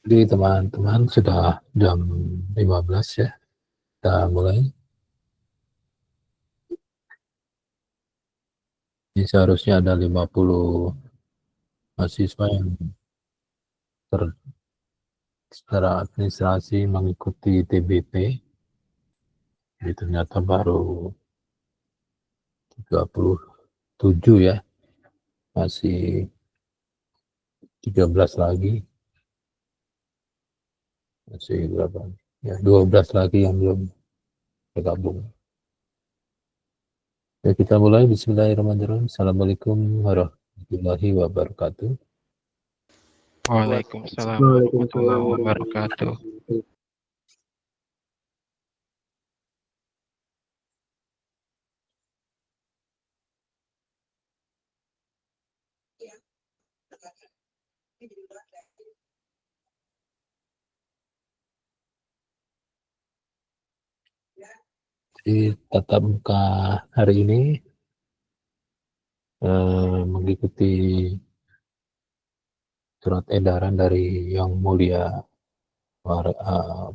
Jadi teman-teman sudah jam 15 ya, kita mulai. Ini seharusnya ada 50 mahasiswa yang secara administrasi mengikuti TBP. Jadi ternyata baru 37 ya, masih 13 lagi, masih berapa? Ya 12 lagi yang belum bergabung. Ya, kita mulai. Bismillahirrahmanirrahim. Assalamualaikum warahmatullahi wabarakatuh. Waalaikumsalam warahmatullahi wabarakatuh. Di tatap muka hari ini mengikuti surat edaran dari Yang Mulia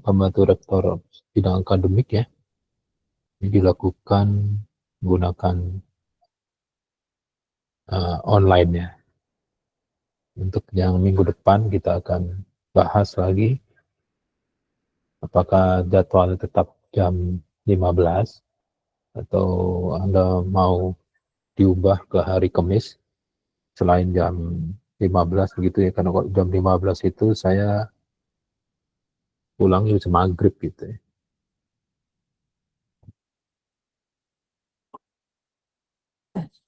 Pembantu Rektor Bidang Akademik ya, ini dilakukan menggunakan online ya. Untuk yang minggu depan kita akan bahas lagi apakah jadwalnya tetap jam 15 atau Anda mau diubah ke hari Kamis selain jam 15 begitu ya, karena kalau jam 15 itu saya pulangnya maghrib gitu ya.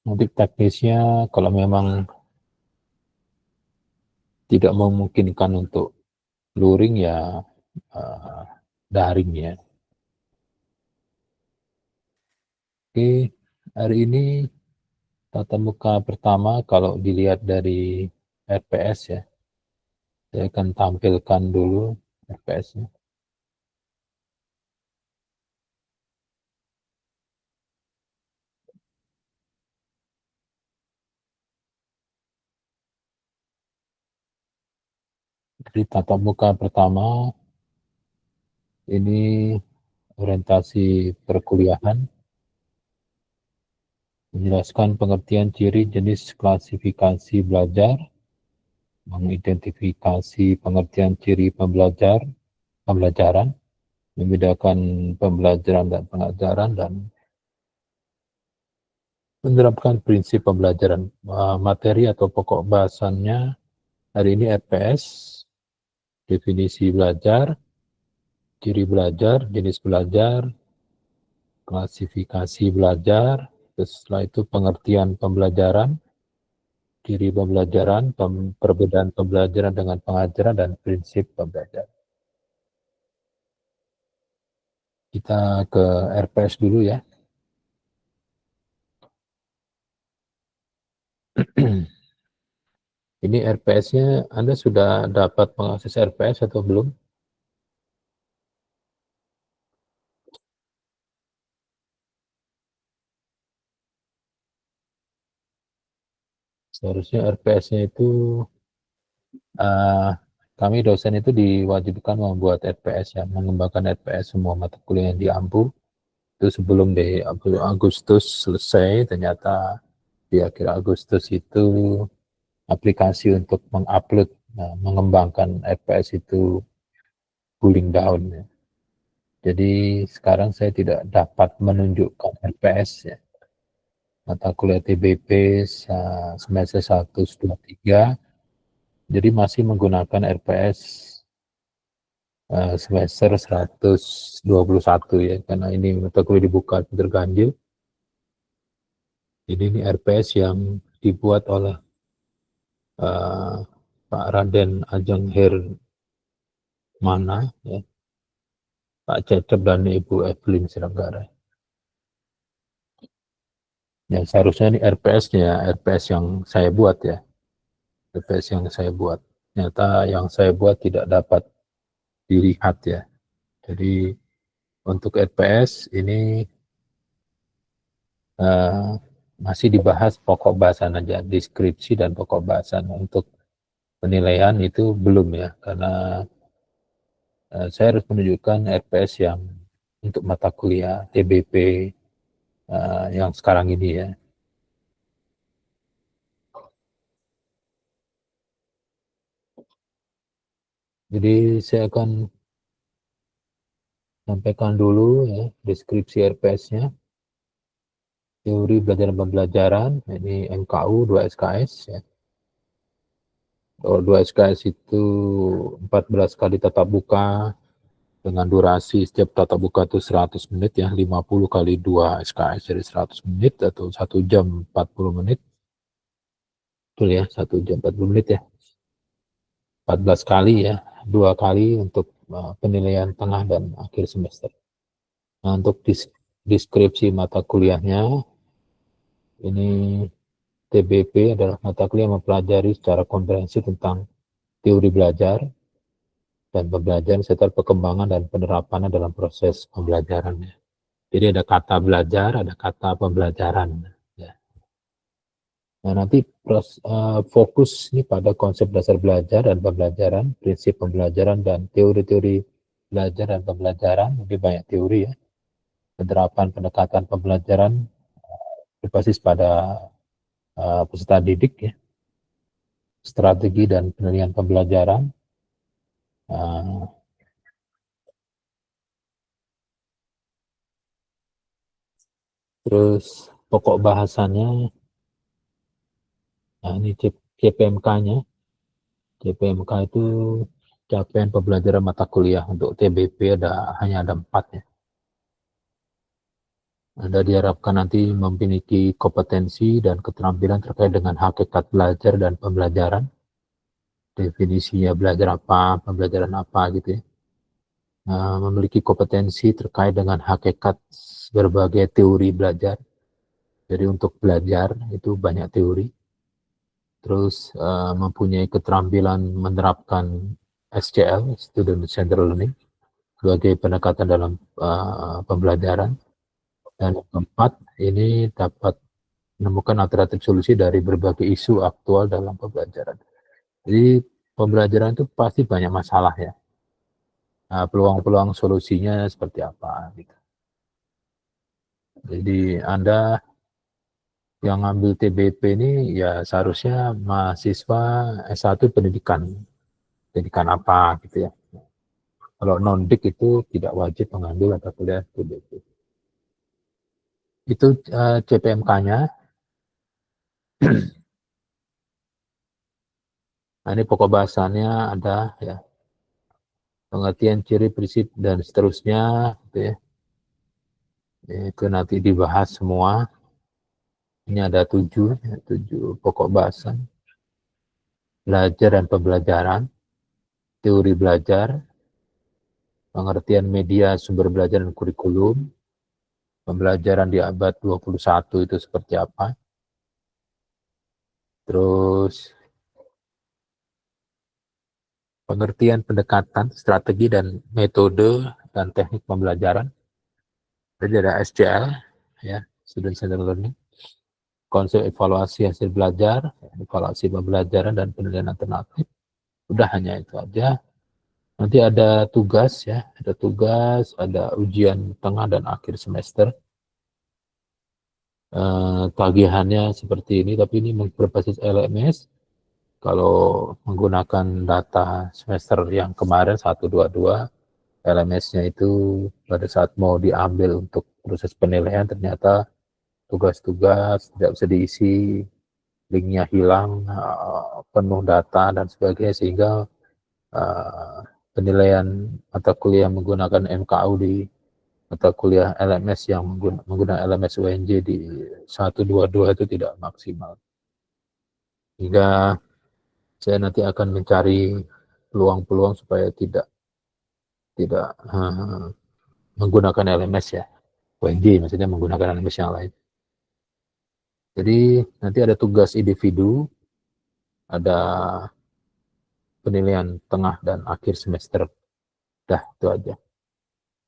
Nanti teknisnya kalau memang tidak memungkinkan untuk luring ya daring ya. Oke, hari ini tatap muka pertama kalau dilihat dari RPS ya, saya akan tampilkan dulu RPS-nya. Jadi tatap muka pertama ini orientasi perkuliahan, menjelaskan pengertian ciri jenis klasifikasi belajar, mengidentifikasi pengertian ciri pembelajaran, membedakan pembelajaran dan pengajaran, dan menerapkan prinsip pembelajaran. Materi atau pokok bahasannya hari ini RPS, definisi belajar, ciri belajar, jenis belajar, klasifikasi belajar, terus setelah itu pengertian pembelajaran, ciri pembelajaran, perbedaan pembelajaran dengan pengajaran, dan prinsip pembelajaran. Kita ke RPS dulu ya. Ini RPS-nya, Anda sudah dapat mengakses RPS atau belum? Seharusnya RPS-nya itu, kami dosen itu diwajibkan membuat RPS ya, mengembangkan RPS semua mata kuliah yang diampu. Itu sebelum di Agustus selesai, ternyata di akhir Agustus itu aplikasi untuk mengupload, mengembangkan RPS itu cooling down ya. Jadi sekarang saya tidak dapat menunjukkan RPS ya. Mata kuliah TBP semester 1, 2, 3. Jadi masih menggunakan RPS semester 121 ya, karena ini mata kuliah dibuka terganjil. Ini RPS yang dibuat oleh Pak Raden Ajeng Hermana, ya, Pak Cecep dan Ibu Evelyn Siregar. Ya, seharusnya ini RPS-nya, RPS yang saya buat ya, RPS yang saya buat. Ternyata yang saya buat tidak dapat dilihat ya. Jadi untuk RPS ini masih dibahas pokok bahasan aja, deskripsi dan pokok bahasan. Untuk penilaian itu belum ya, karena saya harus menunjukkan RPS yang untuk mata kuliah TBP yang sekarang ini ya. Jadi saya akan sampaikan dulu ya deskripsi RPS-nya. Teori belajar dan pembelajaran, ini MKU 2 SKS ya. Kalau 2 SKS itu 14 kali tatap muka dengan durasi setiap tatap muka itu 100 menit ya, 50 kali 2 SKS jadi 100 menit atau 1 jam 40 menit. Betul ya, 1 jam 40 menit ya. 14 kali ya, 2 kali untuk penilaian tengah dan akhir semester. Nah, untuk deskripsi mata kuliahnya, ini TBP adalah mata kuliah yang mempelajari secara komprehensif tentang teori belajar dan pembelajaran serta perkembangan dan penerapannya dalam proses pembelajarannya. Jadi ada kata belajar, ada kata pembelajaran. Ya. Nah, nanti fokus ini pada konsep dasar belajar dan pembelajaran, prinsip pembelajaran dan teori-teori belajar dan pembelajaran, lebih banyak teori ya. Penerapan pendekatan pembelajaran berbasis pada peserta didik ya, strategi dan penilaian pembelajaran, terus pokok bahasannya, nah ini CPMK-nya. CPMK itu capaian pembelajaran mata kuliah untuk TBP hanya ada 4 ya. Anda diharapkan nanti memiliki kompetensi dan keterampilan terkait dengan hakikat belajar dan pembelajaran. Definisinya belajar apa, pembelajaran apa gitu ya. Memiliki kompetensi terkait dengan hakikat berbagai teori belajar. Jadi untuk belajar itu banyak teori. Terus mempunyai keterampilan menerapkan SCL, Student Centered Learning, sebagai pendekatan dalam pembelajaran. Dan yang keempat, ini dapat menemukan alternatif solusi dari berbagai isu aktual dalam pembelajaran. Jadi pembelajaran itu pasti banyak masalah ya. Nah, peluang-peluang solusinya seperti apa gitu. Jadi Anda yang ngambil TBP ini ya seharusnya mahasiswa S1 pendidikan apa gitu ya. Kalau non-dik itu tidak wajib mengambil mata kuliah TBP. Itu CPMK-nya. Nah, ini pokok bahasannya ada ya, pengertian ciri prinsip dan seterusnya gitu ya. Itu nanti dibahas semua. Ini ada 7 pokok bahasan. Belajar dan pembelajaran, teori belajar, pengertian media sumber belajar dan kurikulum, pembelajaran di abad 21 itu seperti apa. Terus pengertian pendekatan, strategi dan metode dan teknik pembelajaran. Jadi ada SCL ya, Student Centered Learning. Konsep evaluasi hasil belajar, evaluasi pembelajaran dan penilaian alternatif. Udah hanya itu aja. Nanti ada tugas ya, ada ujian tengah dan akhir semester. Tagihannya seperti ini, tapi ini berbasis LMS. Kalau menggunakan data semester yang kemarin 122, LMS-nya itu pada saat mau diambil untuk proses penilaian ternyata tugas-tugas tidak bisa diisi, linknya hilang, penuh data dan sebagainya, sehingga penilaian mata kuliah menggunakan MKU di mata kuliah LMS yang menggunakan LMS UNJ di 122 itu tidak maksimal. Hingga saya nanti akan mencari peluang-peluang supaya tidak menggunakan LMS ya. UNJ maksudnya menggunakan LMS yang lain. Jadi nanti ada tugas individu, ada penilaian tengah dan akhir semester. Dah, itu aja.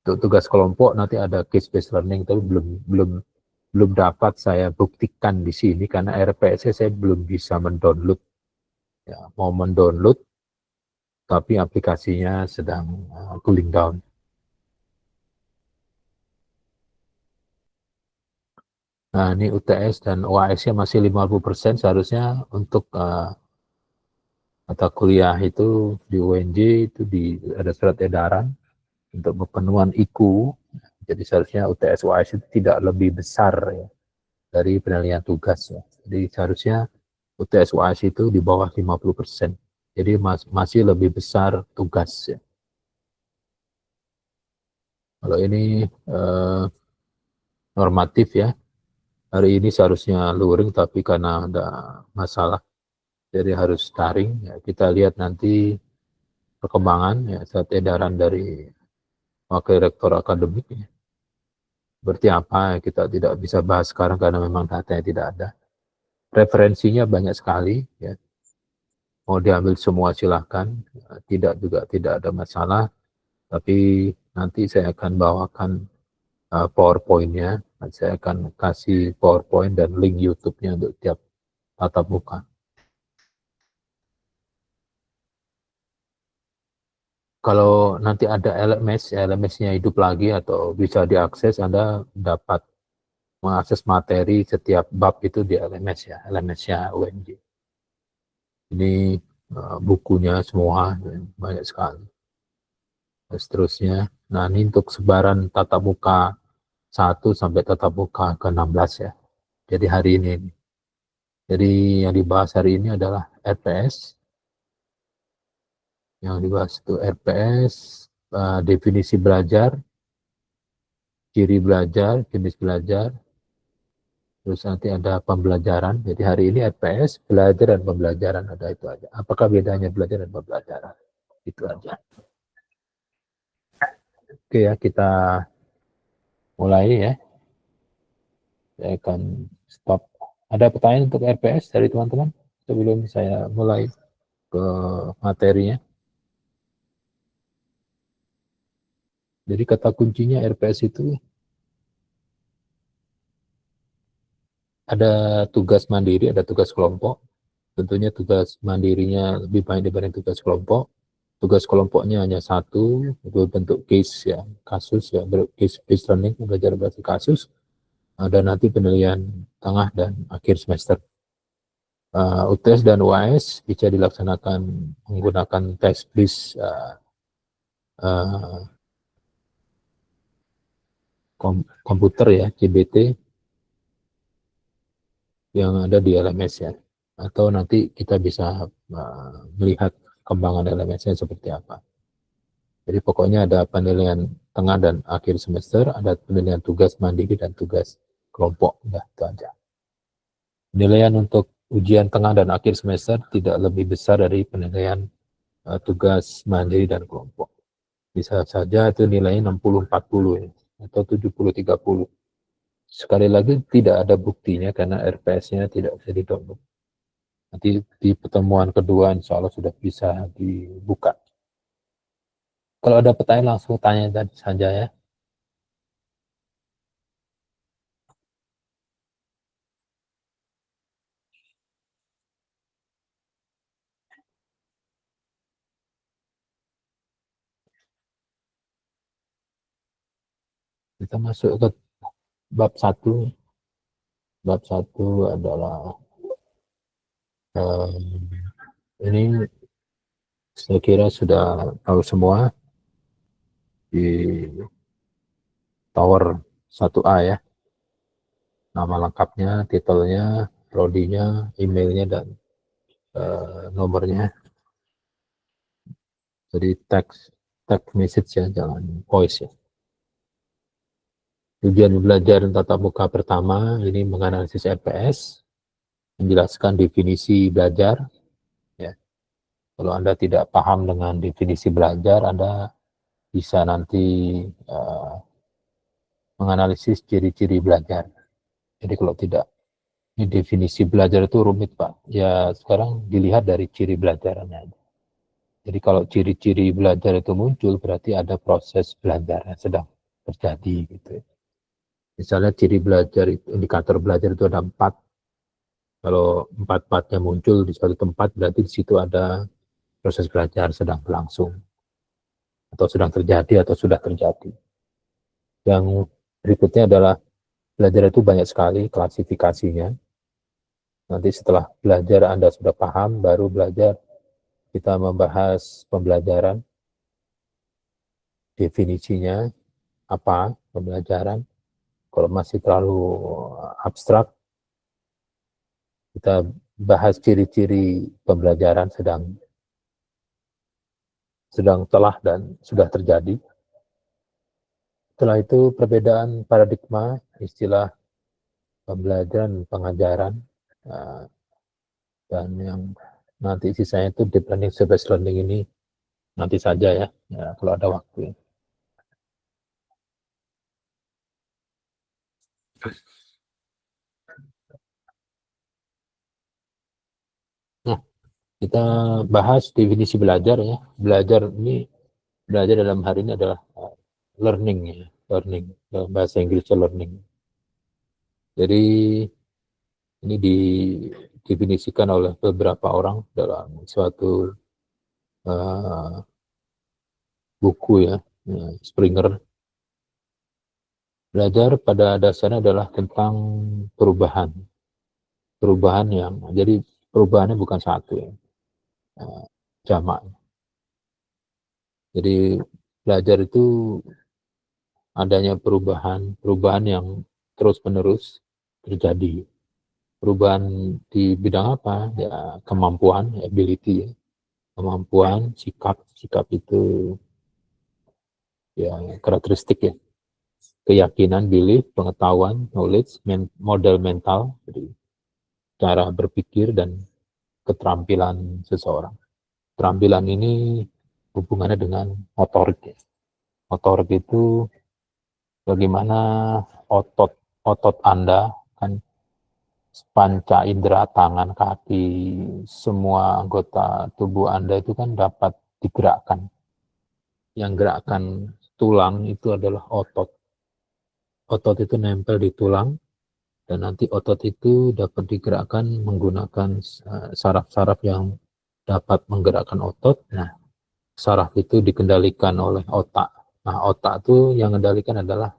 Untuk tugas kelompok nanti ada case based learning, tapi belum belum dapat saya buktikan di sini karena RPS saya belum bisa mendownload. Ya, mau mendownload tapi aplikasinya sedang cooling down. Nah, ini UTS dan UAS-nya masih 50%, seharusnya untuk mata kuliah itu di UNJ itu ada surat edaran untuk pemenuhan IQ. Jadi seharusnya UTS UAS itu tidak lebih besar ya, dari penilaian tugas ya. Jadi seharusnya UTS UAS itu di bawah 50%. Jadi masih lebih besar tugas ya. Kalau ini normatif ya. Hari ini seharusnya luring tapi karena ada masalah jadi harus daring ya. Kita lihat nanti perkembangan ya saat edaran dari wakil rektor akademik ya. Berarti apa ya, kita tidak bisa bahas sekarang karena memang datanya tidak ada. Referensinya banyak sekali ya. Mau diambil semua silahkan, tidak juga tidak ada masalah. Tapi nanti saya akan bawakan PowerPoint-nya. Saya akan kasih PowerPoint dan link YouTube-nya untuk tiap tatap muka. Kalau nanti ada LMS-nya hidup lagi atau bisa diakses, Anda dapat mengakses materi setiap bab itu di LMS ya, LMS-nya UNJ. Ini bukunya semua banyak sekali. Dan seterusnya. Nah, ini untuk sebaran tatap muka 1 sampai tatap muka ke-16 ya. Jadi hari ini. Jadi yang dibahas hari ini adalah RPS. Yang dibahas itu RPS, definisi belajar, ciri belajar, jenis belajar, terus nanti ada pembelajaran. Jadi hari ini RPS, belajar dan pembelajaran, ada itu aja. Apakah bedanya belajar dan pembelajaran? Itu aja. Oke ya, kita mulai ya. Saya akan stop. Ada pertanyaan untuk RPS dari teman-teman sebelum saya mulai ke materinya? Jadi kata kuncinya RPS itu ada tugas mandiri, ada tugas kelompok. Tentunya tugas mandirinya lebih banyak dibanding tugas kelompok. Tugas kelompoknya hanya satu, itu bentuk case ya, kasus ya, case based learning, belajar berdasarkan kasus. Ada nanti penilaian tengah dan akhir semester. UTS dan UAS bisa dilaksanakan menggunakan test based komputer ya, CBT yang ada di LMS ya. Atau nanti kita bisa melihat kembangan LMS-nya seperti apa. Jadi pokoknya ada penilaian tengah dan akhir semester, ada penilaian tugas mandiri dan tugas kelompok. Udah, itu aja. Penilaian untuk ujian tengah dan akhir semester tidak lebih besar dari penilaian tugas mandiri dan kelompok. Bisa saja itu nilainya 60-40 ya, atau 70-30. Sekali lagi tidak ada buktinya karena RPS-nya tidak bisa di-download. Nanti di pertemuan kedua insya Allah sudah bisa dibuka. Kalau ada pertanyaan langsung tanya saja ya. Kita masuk ke bab 1. Bab 1 adalah ini saya kira sudah tahu semua di tower 1A ya. Nama lengkapnya, titelnya, prodinya, emailnya, dan nomornya. Jadi text message ya, jangan voice ya. Tujuan belajar tatap muka pertama ini menganalisis RPS, menjelaskan definisi belajar. Ya. Kalau Anda tidak paham dengan definisi belajar, Anda bisa nanti menganalisis ciri-ciri belajar. Jadi kalau tidak, ini definisi belajar itu rumit Pak. Ya sekarang dilihat dari ciri belajarannya. Jadi kalau ciri-ciri belajar itu muncul, berarti ada proses belajar yang sedang terjadi gitu. Misalnya ciri belajar, indikator belajar itu ada 4. Kalau 4-4-nya muncul di suatu tempat, berarti di situ ada proses belajar sedang berlangsung, atau sedang terjadi, atau sudah terjadi. Yang berikutnya adalah belajar itu banyak sekali klasifikasinya. Nanti setelah belajar Anda sudah paham, baru belajar kita membahas pembelajaran, definisinya, apa pembelajaran. Kalau masih terlalu abstrak, kita bahas ciri-ciri pembelajaran sedang telah dan sudah terjadi. Setelah itu perbedaan paradigma, istilah pembelajaran, pengajaran, dan yang nanti sisanya itu deep learning, service learning ini nanti saja ya kalau ada waktu. Nah, kita bahas definisi belajar ya. Belajar dalam hari ini adalah learning ya, learning, bahasa Inggrisnya learning. Jadi ini didefinisikan oleh beberapa orang dalam suatu buku ya, Springer. Belajar pada dasarnya adalah tentang perubahan yang, jadi perubahannya bukan satu ya, jamak. Jadi belajar itu adanya perubahan yang terus-menerus terjadi. Perubahan di bidang apa? Ya kemampuan, ability ya. Kemampuan, sikap itu ya karakteristik ya. Keyakinan, belief, pengetahuan, knowledge, model mental, jadi cara berpikir dan keterampilan seseorang. Keterampilan ini hubungannya dengan motorik ya. Motorik itu bagaimana otot Anda kan, panca indera, tangan, kaki, semua anggota tubuh Anda itu kan dapat digerakkan. Yang gerakan tulang itu adalah otot. Otot itu nempel di tulang, dan nanti otot itu dapat digerakkan menggunakan saraf-saraf yang dapat menggerakkan otot. Nah, saraf itu dikendalikan oleh otak. Nah, otak itu yang mengendalikan adalah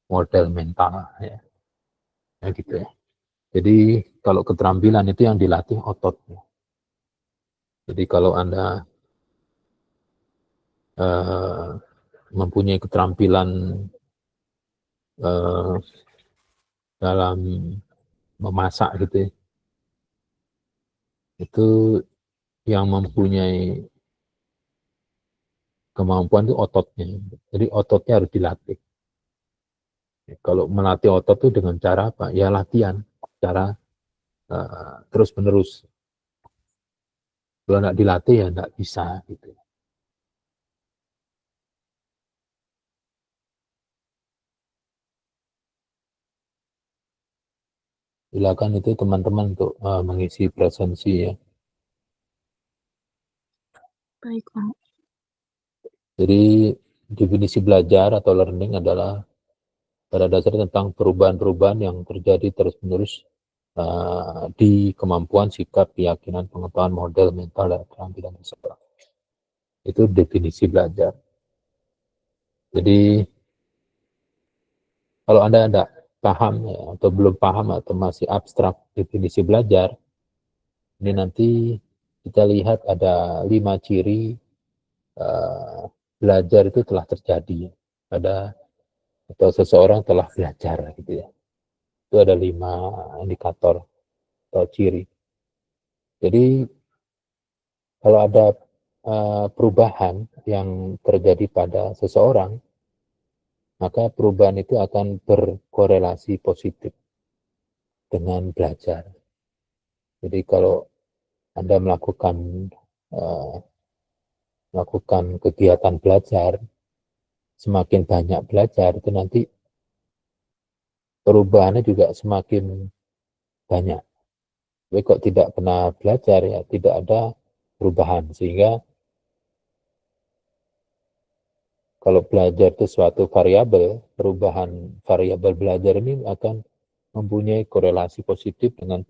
model mental ya. Ya gitu ya. Jadi kalau keterampilan itu yang dilatih ototnya. Jadi kalau Anda mempunyai keterampilan dalam memasak gitu ya, itu yang mempunyai kemampuan itu ototnya. Jadi ototnya harus dilatih. Kalau melatih otot itu dengan cara apa? Ya latihan, cara terus menerus. Kalau nggak dilatih ya nggak bisa gitu. Silakan itu teman-teman untuk mengisi presensi ya. Baik, Pak. Jadi definisi belajar atau learning adalah pada dasarnya tentang perubahan-perubahan yang terjadi terus-menerus di kemampuan, sikap, keyakinan, pengetahuan, model, mental, dan keterampilan seseorang. Itu definisi belajar. Jadi kalau Anda tidak paham ya, atau belum paham atau masih abstrak definisi belajar, ini nanti kita lihat ada 5 ciri belajar itu telah terjadi pada atau seseorang telah belajar gitu ya. Itu ada 5 indikator atau ciri. Jadi kalau ada perubahan yang terjadi pada seseorang, maka perubahan itu akan berkorelasi positif dengan belajar. Jadi kalau Anda melakukan kegiatan belajar, semakin banyak belajar, itu nanti perubahannya juga semakin banyak. Tapi kok tidak pernah belajar ya tidak ada perubahan, sehingga kalau belajar itu suatu variabel, perubahan variabel belajar ini akan mempunyai korelasi positif dengan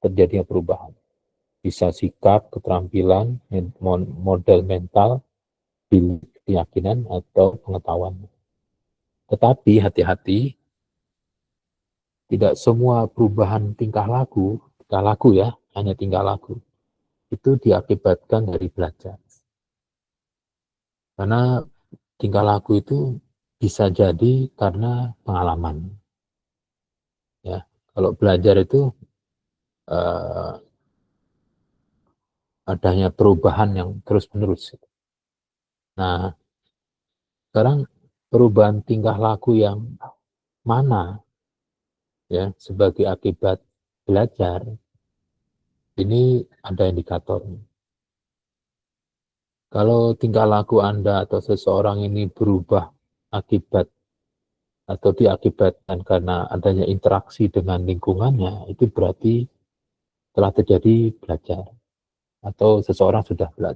terjadinya perubahan. Bisa sikap, keterampilan, model mental, keyakinan, atau pengetahuan. Tetapi hati-hati, tidak semua perubahan tingkah laku ya, hanya tingkah laku, itu diakibatkan dari belajar. Karena tingkah laku itu bisa jadi karena pengalaman. Ya, kalau belajar itu adanya perubahan yang terus-menerus. Nah, sekarang perubahan tingkah laku yang mana ya sebagai akibat belajar, ini ada indikatornya. Kalau tingkah laku Anda atau seseorang ini berubah akibat atau diakibatkan karena adanya interaksi dengan lingkungannya, itu berarti telah terjadi belajar atau seseorang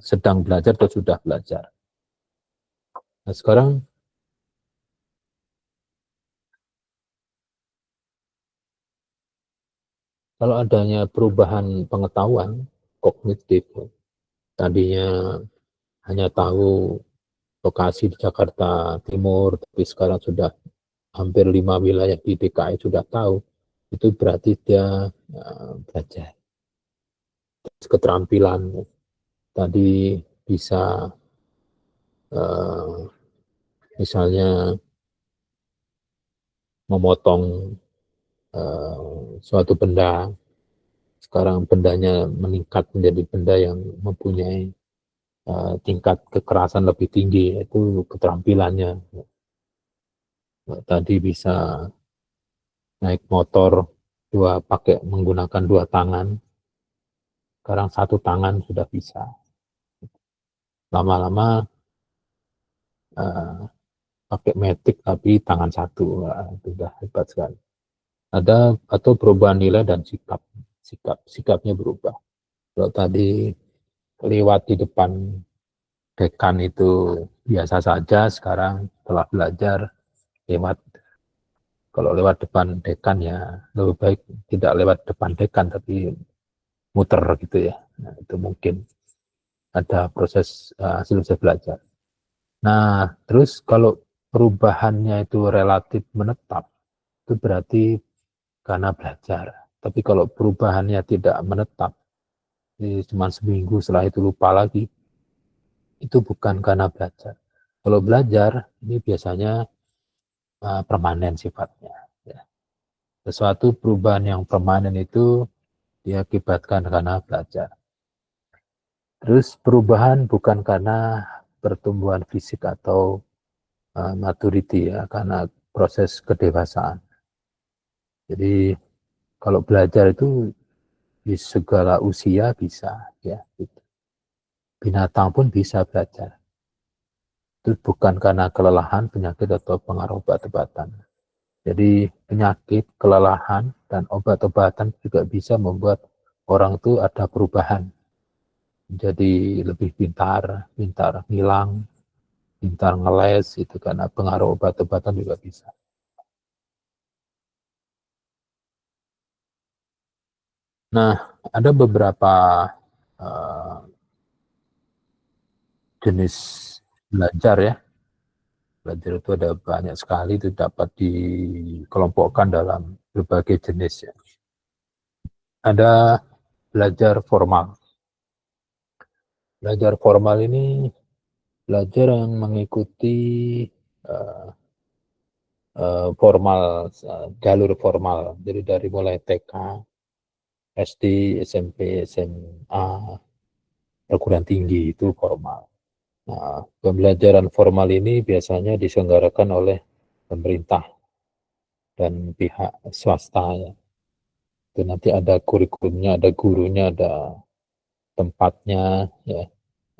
sedang belajar atau sudah belajar. Nah, sekarang kalau adanya perubahan pengetahuan kognitif, tadinya hanya tahu lokasi di Jakarta Timur, tapi sekarang sudah hampir 5 wilayah di DKI sudah tahu, itu berarti dia belajar. Keterampilan tadi bisa misalnya memotong suatu benda, sekarang bendanya meningkat menjadi benda yang mempunyai tingkat kekerasan lebih tinggi, itu keterampilannya. Tadi bisa naik motor menggunakan dua tangan, sekarang satu tangan sudah bisa. Lama-lama pakai metik tapi tangan satu, itu sudah hebat sekali. Ada atau perubahan nilai dan sikapnya berubah. Kalau tadi lewat di depan dekan itu biasa saja, sekarang setelah belajar kalau lewat depan dekan ya lebih baik tidak lewat depan dekan tapi muter gitu ya. Nah, itu mungkin ada proses hasil belajar. Nah, terus kalau perubahannya itu relatif menetap, itu berarti karena belajar. Tapi kalau perubahannya tidak menetap, cuma seminggu setelah itu lupa lagi, itu bukan karena belajar. Kalau belajar, ini biasanya permanen sifatnya. Ya. Sesuatu perubahan yang permanen itu diakibatkan karena belajar. Terus perubahan bukan karena pertumbuhan fisik atau maturity ya, karena proses kedewasaan. Jadi kalau belajar itu di segala usia bisa ya. Gitu. Binatang pun bisa belajar. Itu bukan karena kelelahan, penyakit atau pengaruh obat-obatan. Jadi penyakit, kelelahan, dan obat-obatan juga bisa membuat orang itu ada perubahan. Jadi lebih pintar ngilang, pintar ngeles, itu karena pengaruh obat-obatan juga bisa. Nah, ada beberapa jenis belajar ya. Belajar itu ada banyak sekali, itu dapat dikelompokkan dalam berbagai jenis ya. Ada belajar formal. Belajar formal ini belajar yang mengikuti jalur formal. Jadi dari mulai TK, SD, SMP, SMA, perguruan tinggi itu formal. Nah, pembelajaran formal ini biasanya diselenggarakan oleh pemerintah dan pihak swasta ya. Itu nanti ada kurikulumnya, ada gurunya, ada tempatnya, ya,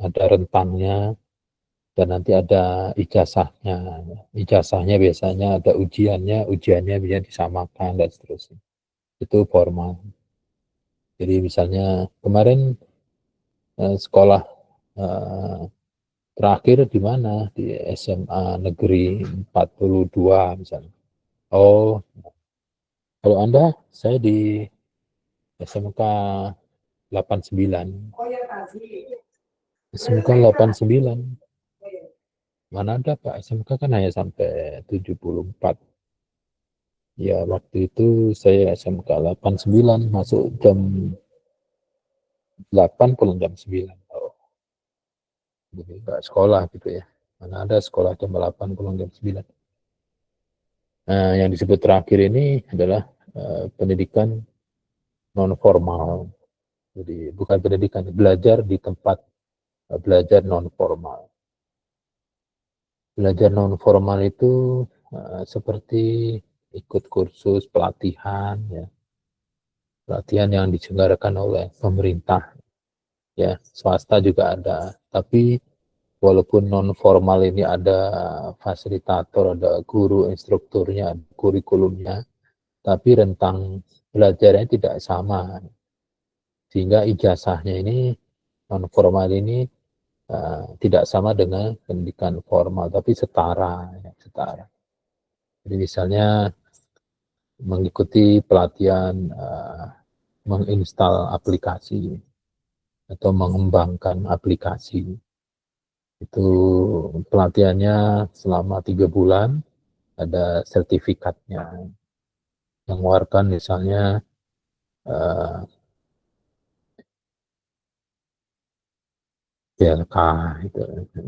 ada rentannya, dan nanti ada ijazahnya. Ijazahnya biasanya ada ujiannya bisa disamakan dan seterusnya. Itu formal. Jadi misalnya kemarin sekolah terakhir di mana? Di SMA Negeri 42 misalnya. Oh, kalau Anda, saya di SMK 89. SMK 89. Mana ada Pak, SMK kan hanya sampai 74. Ya, waktu itu saya SMK 89, masuk jam 8, pulang jam 9. Oh, jadi nggak sekolah gitu ya. Mana ada sekolah jam 8, pulang jam 9. Nah, yang disebut terakhir ini adalah pendidikan non formal. Jadi bukan pendidikan, belajar di tempat belajar non formal. Belajar non formal itu seperti ikut kursus pelatihan, ya, pelatihan yang diselenggarakan oleh pemerintah, ya, swasta juga ada. Tapi walaupun non formal ini ada fasilitator, ada guru, instrukturnya, ada kurikulumnya, tapi rentang belajarnya tidak sama, sehingga ijazahnya ini non formal ini tidak sama dengan pendidikan formal, tapi setara, ya, setara. Jadi misalnya mengikuti pelatihan menginstal aplikasi atau mengembangkan aplikasi, itu pelatihannya selama 3 bulan, ada sertifikatnya, yang mengeluarkan misalnya BLK itu,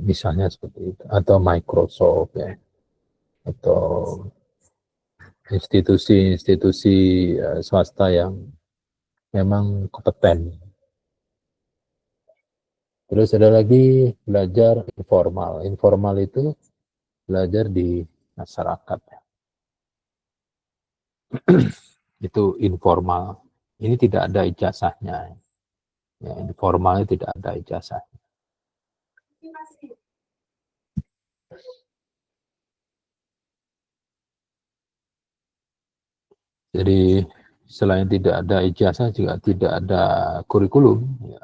misalnya seperti itu, atau Microsoft, ya, atau institusi-institusi swasta yang memang kompeten. Terus ada lagi belajar informal. Informal itu belajar di masyarakat. Itu informal. Ini tidak ada ijazahnya. Ya, informalnya tidak ada ijazah. Jadi selain tidak ada ijazah juga tidak ada kurikulum. Ya.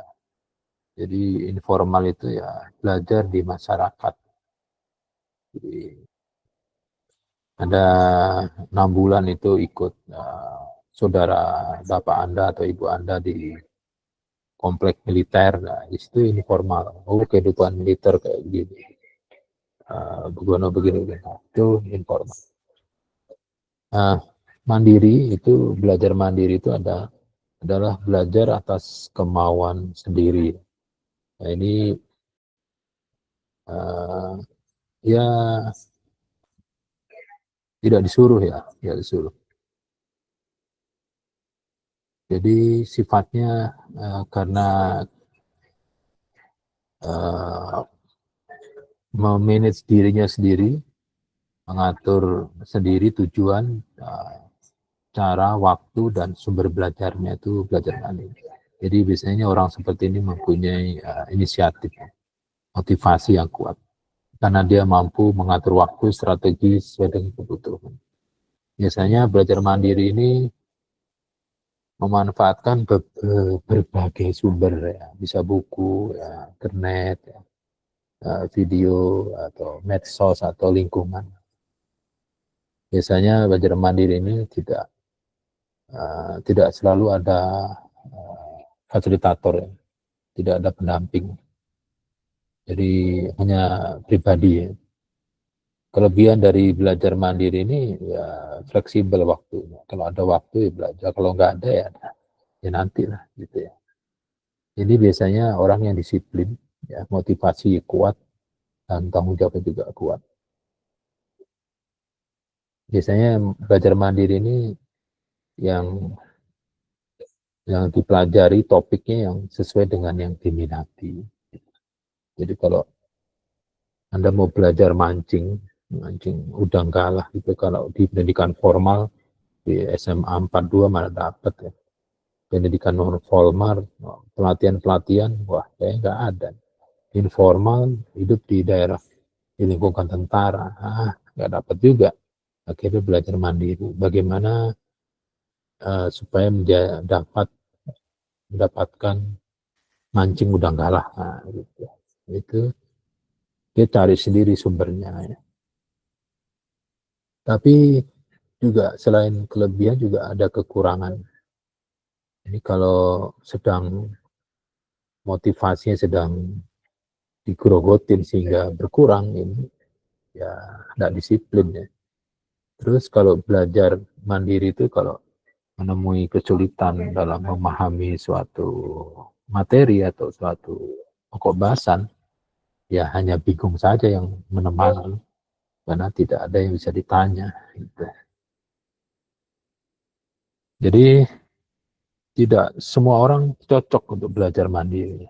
Jadi informal itu ya belajar di masyarakat. Jadi ada 6 bulan itu ikut saudara bapak Anda atau ibu Anda di komplek militer. Nah, itu informal. Oh, kehidupan militer kayak gini. Begini. Itu informal. Mandiri itu, belajar mandiri itu adalah belajar atas kemauan sendiri. Nah, ini ya tidak disuruh, ya, tidak disuruh. Jadi sifatnya karena memanage dirinya sendiri, mengatur sendiri tujuan, cara, waktu, dan sumber belajarnya itu belajar mandiri. Jadi biasanya orang seperti ini mempunyai inisiatif, motivasi yang kuat, karena dia mampu mengatur waktu, strategi sesuai dengan kebutuhan. Biasanya belajar mandiri ini memanfaatkan berbagai sumber, ya, bisa buku, ya, internet, ya, video, atau medsos, atau lingkungan. Biasanya belajar mandiri ini tidak selalu ada fasilitator, ya, tidak ada pendamping. Jadi hanya pribadi, ya. Kelebihan dari belajar mandiri ini ya fleksibel waktunya. Kalau ada waktu ya belajar, kalau nggak ada ya nanti lah gitu ya. Jadi biasanya orang yang disiplin, ya, motivasi kuat, dan tanggung jawab juga kuat. Biasanya belajar mandiri ini yang dipelajari topiknya yang sesuai dengan yang diminati. Jadi kalau Anda mau belajar mancing udang galah gitu, kalau di pendidikan formal di SMA 42 mana dapat, ya. Pendidikan non formal, pelatihan, wah kayak nggak ada. Informal, hidup di daerah, di lingkungan tentara, nggak dapat juga. Akhirnya belajar mandiri, bagaimana supaya mendapatkan mancing udang galah, gitu. Itu Dia cari sendiri sumbernya ya. Tapi juga selain kelebihan juga ada kekurangan. Ini kalau sedang motivasinya sedang digrogotin sehingga berkurang, ini ya tidak disiplin ya. Terus kalau belajar mandiri itu kalau menemui kesulitan dalam memahami suatu materi atau suatu pokok bahasan, ya hanya bingung saja yang menemani karena tidak ada yang bisa ditanya. Gitu. Jadi tidak semua orang cocok untuk belajar mandiri.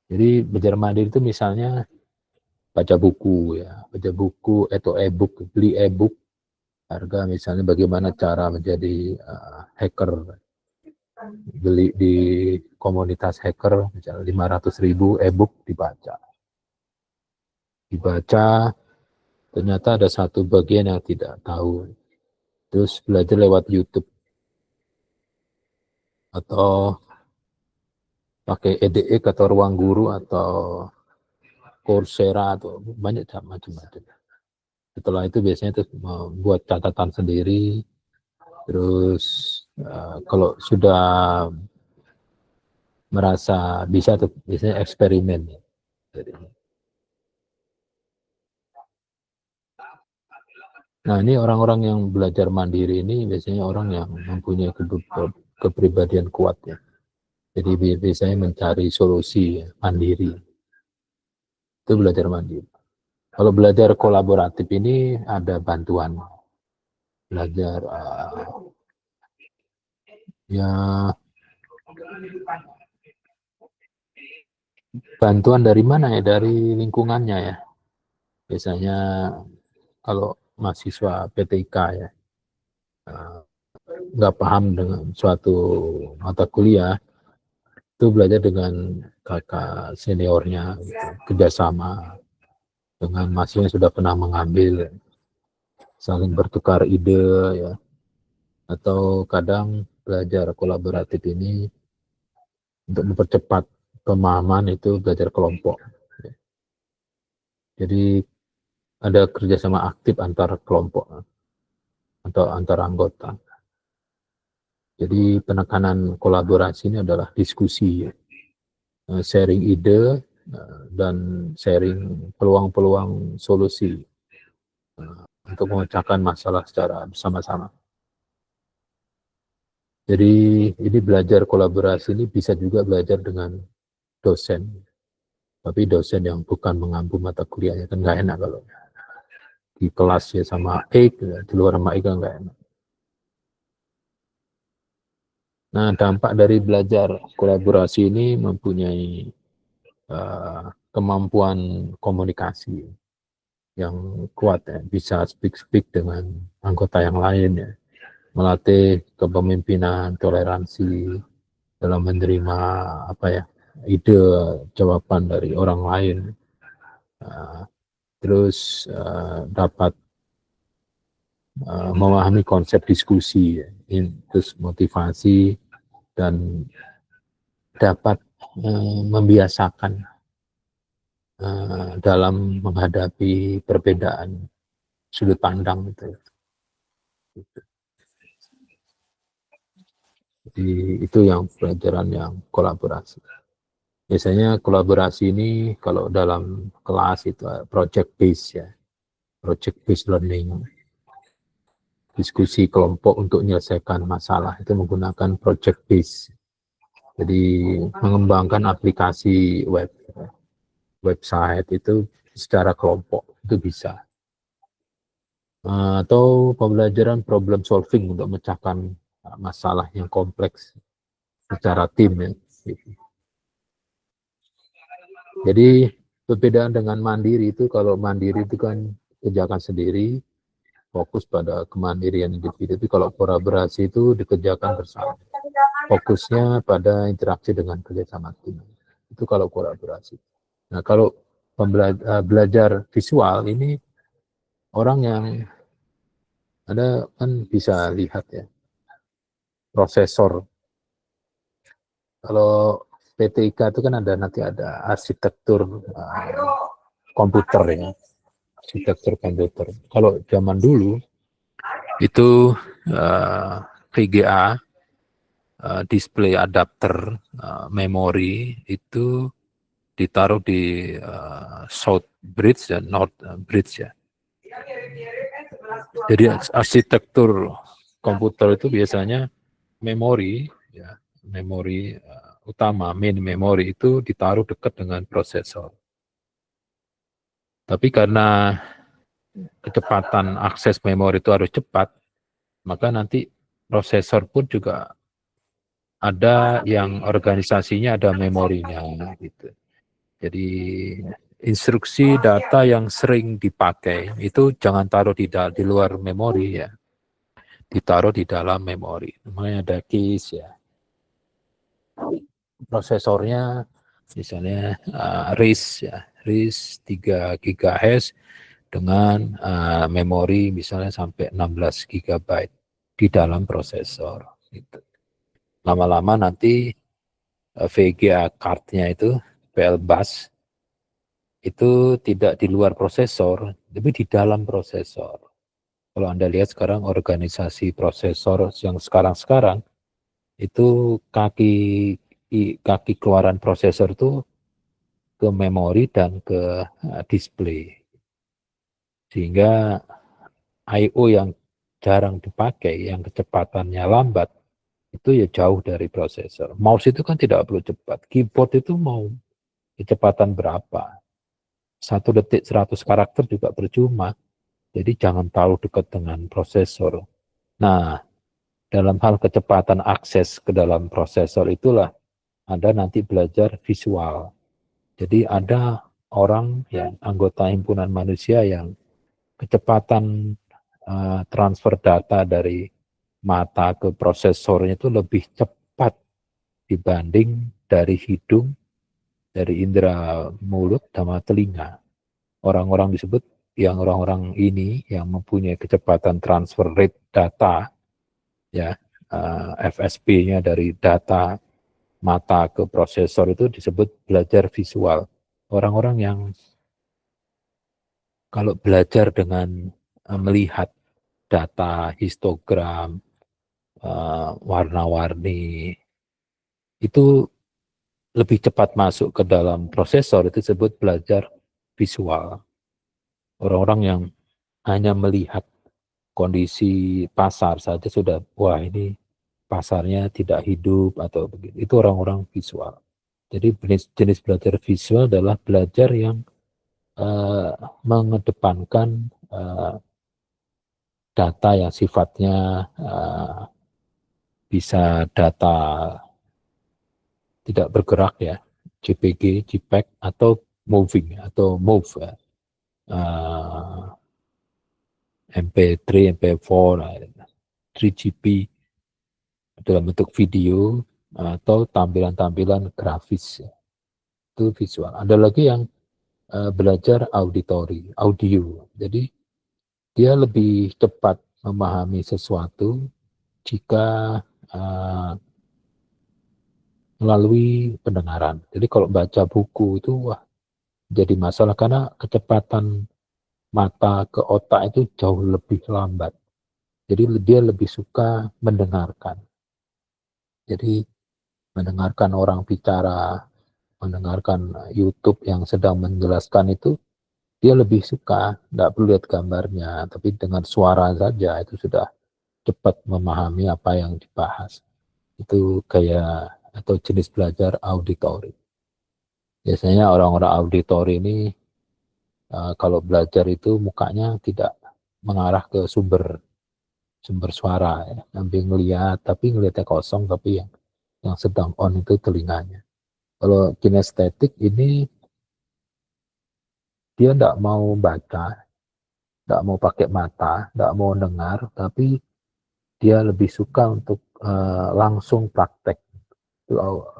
Jadi belajar mandiri itu misalnya baca buku ya, baca buku atau e-book, beli e-book harga misalnya bagaimana cara menjadi hacker, beli di komunitas hacker misalnya 500.000 e-book dibaca ternyata ada satu bagian yang tidak tahu, terus belajar lewat YouTube atau pakai EDX atau Ruang Guru atau Coursera atau banyak macam-macam. Setelah itu biasanya terus membuat catatan sendiri, terus kalau sudah merasa bisa tuh biasanya eksperimen. Jadi, nah ini orang-orang yang belajar mandiri ini biasanya orang yang mempunyai kepribadian kuat ya. Jadi biasanya mencari solusi ya, mandiri. Itu belajar mandiri. Kalau belajar kolaboratif ini ada bantuan. Belajar ya bantuan dari mana ya? Dari lingkungannya ya. Biasanya kalau mahasiswa PTIK ya nggak paham dengan suatu mata kuliah, itu belajar dengan kakak seniornya, gitu. Kerjasama dengan mahasiswa yang sudah pernah mengambil, saling bertukar ide ya, atau kadang belajar kolaboratif ini untuk mempercepat pemahaman itu belajar kelompok. Jadi ada kerjasama aktif antar kelompok atau antar anggota. Jadi penekanan kolaborasi ini adalah diskusi, sharing ide, dan sharing peluang-peluang solusi untuk memecahkan masalah secara bersama-sama. Jadi ini belajar kolaborasi ini bisa juga belajar dengan dosen, tapi dosen yang bukan mengampu mata kuliahnya kan nggak enak kalau di kelas ya sama Eik, di luar sama Eik kan nggak enak. Nah dampak dari belajar kolaborasi ini mempunyai kemampuan komunikasi yang kuat ya, bisa speak dengan anggota yang lain ya, melatih kepemimpinan, toleransi dalam menerima apa ya ide jawaban dari orang lain, terus dapat memahami konsep diskusi ya, terus motivasi dan dapat membiasakan dalam menghadapi perbedaan sudut pandang itu. Jadi itu yang pelajaran yang kolaborasi. Biasanya kolaborasi ini kalau dalam kelas itu project based ya, project based learning. Diskusi kelompok untuk menyelesaikan masalah itu menggunakan project based. Jadi mengembangkan aplikasi website itu secara kelompok itu bisa. Atau pembelajaran problem solving untuk memecahkan masalah yang kompleks secara tim ya. Jadi perbedaan dengan mandiri itu, kalau mandiri itu kan kerjakan sendiri, fokus pada kemandirian individu. Itu kalau kolaborasi itu dikerjakan bersama. Fokusnya pada interaksi dengan kerjasama tim. Itu kalau kolaborasi. Nah kalau belajar visual ini orang yang ada kan bisa lihat ya prosesor. Kalau PTIK itu kan ada nanti ada arsitektur komputer ya, arsitektur komputer. Kalau zaman dulu itu VGA, display adapter, memori itu ditaruh di South Bridge dan North Bridge ya. Jadi arsitektur komputer itu biasanya memori ya, memori utama, main memory itu ditaruh dekat dengan prosesor. Tapi karena kecepatan akses memori itu harus cepat, maka nanti prosesor pun juga ada yang organisasinya ada memorinya gitu. Jadi instruksi data yang sering dipakai itu jangan taruh di luar memori ya, ditaruh di dalam memori. Namanya ada keys ya. Prosesornya misalnya RISC ya, RISC 3 GHz dengan memori misalnya sampai 16 GB di dalam prosesor. Gitu. Lama-lama nanti VGA card-nya itu PL bus itu tidak di luar prosesor, tapi di dalam prosesor. Kalau Anda lihat sekarang organisasi prosesor yang sekarang-sekarang itu kaki keluaran prosesor itu ke memori dan ke display. Sehingga I/O yang jarang dipakai, yang kecepatannya lambat, itu ya jauh dari prosesor. Mouse itu kan tidak perlu cepat. Keyboard itu mau kecepatan berapa? 1 detik 100 karakter juga percuma. Jadi jangan terlalu dekat dengan prosesor. Nah, dalam hal kecepatan akses ke dalam prosesor itulah Anda nanti belajar visual. Jadi ada orang yang anggota himpunan manusia yang kecepatan transfer data dari mata ke prosesornya itu lebih cepat dibanding dari hidung, dari indera mulut sama telinga. Orang-orang disebut yang orang-orang ini yang mempunyai kecepatan transfer rate data ya, FSP-nya dari data mata ke prosesor itu disebut belajar visual. Orang-orang yang kalau belajar dengan melihat data histogram, warna-warni, itu lebih cepat masuk ke dalam prosesor, itu disebut belajar visual. Orang-orang yang hanya melihat kondisi pasar saja sudah, wah ini pasarnya tidak hidup atau begitu. Itu orang-orang visual. Jadi jenis belajar visual adalah belajar yang mengedepankan data yang sifatnya bisa data tidak bergerak ya, JPG, JPEG atau moving atau move ya. MP3, MP4, 3GP dalam bentuk video atau tampilan-tampilan grafis ya. Itu visual. Ada lagi yang belajar audio. Jadi dia lebih cepat memahami sesuatu jika melalui pendengaran. Jadi kalau baca buku itu wah jadi masalah karena kecepatan mata ke otak itu jauh lebih lambat. Jadi dia lebih suka mendengarkan. Jadi mendengarkan orang bicara, mendengarkan YouTube yang sedang menjelaskan itu, dia lebih suka, tidak perlu lihat gambarnya, tapi dengan suara saja itu sudah cepat memahami apa yang dibahas. Itu gaya atau jenis belajar auditori. Biasanya orang-orang auditori ini kalau belajar itu mukanya tidak mengarah ke sumber suara ya, sambil ngelihat tapi ngelihatnya kosong, tapi yang sedang on itu telinganya. Kalau kinestetik ini dia tidak mau baca, tidak mau pakai mata, tidak mau dengar, tapi dia lebih suka untuk langsung praktek.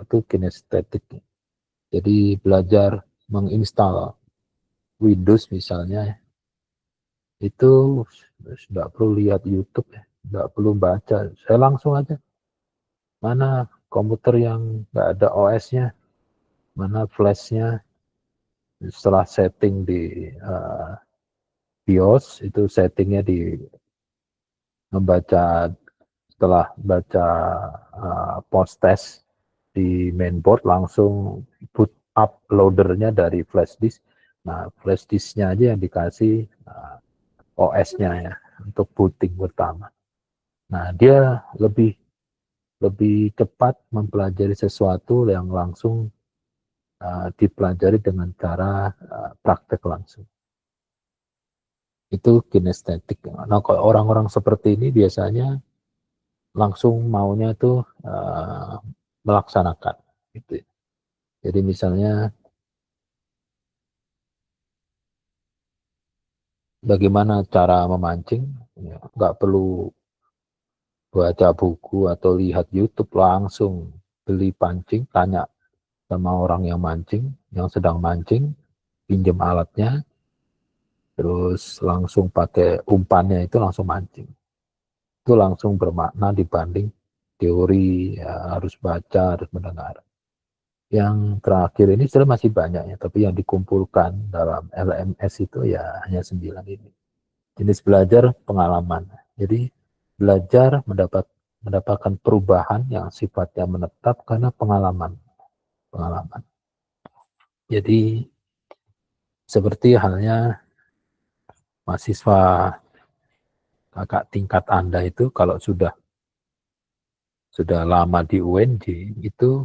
Itu kinestetik. Jadi belajar menginstal Windows misalnya, itu tidak perlu lihat YouTube, tidak perlu baca. Saya langsung aja, mana komputer yang nggak ada OS-nya, mana flash-nya, setelah setting di BIOS, itu settingnya di membaca, setelah baca post test di mainboard, langsung boot up loadernya dari flash disk. Nah, flash disknya aja yang dikasih OS-nya ya untuk booting pertama. Nah, dia lebih cepat mempelajari sesuatu yang langsung dipelajari dengan cara praktek langsung. Itu kinestetik. Nah, kalau orang-orang seperti ini biasanya langsung maunya tuh melaksanakan. Gitu. Jadi misalnya bagaimana cara memancing, ya, nggak perlu baca buku atau lihat YouTube, langsung beli pancing, tanya sama orang yang mancing, yang sedang mancing, pinjam alatnya, terus langsung pakai umpannya itu langsung mancing. Itu langsung bermakna dibanding teori, ya, harus baca, harus mendengar. Yang terakhir ini sebenarnya masih banyak ya, tapi yang dikumpulkan dalam LMS itu ya hanya 9 ini. Jenis belajar pengalaman. Jadi belajar mendapatkan perubahan yang sifatnya menetap karena pengalaman. Jadi seperti halnya mahasiswa kakak tingkat Anda itu kalau sudah lama di UNJ itu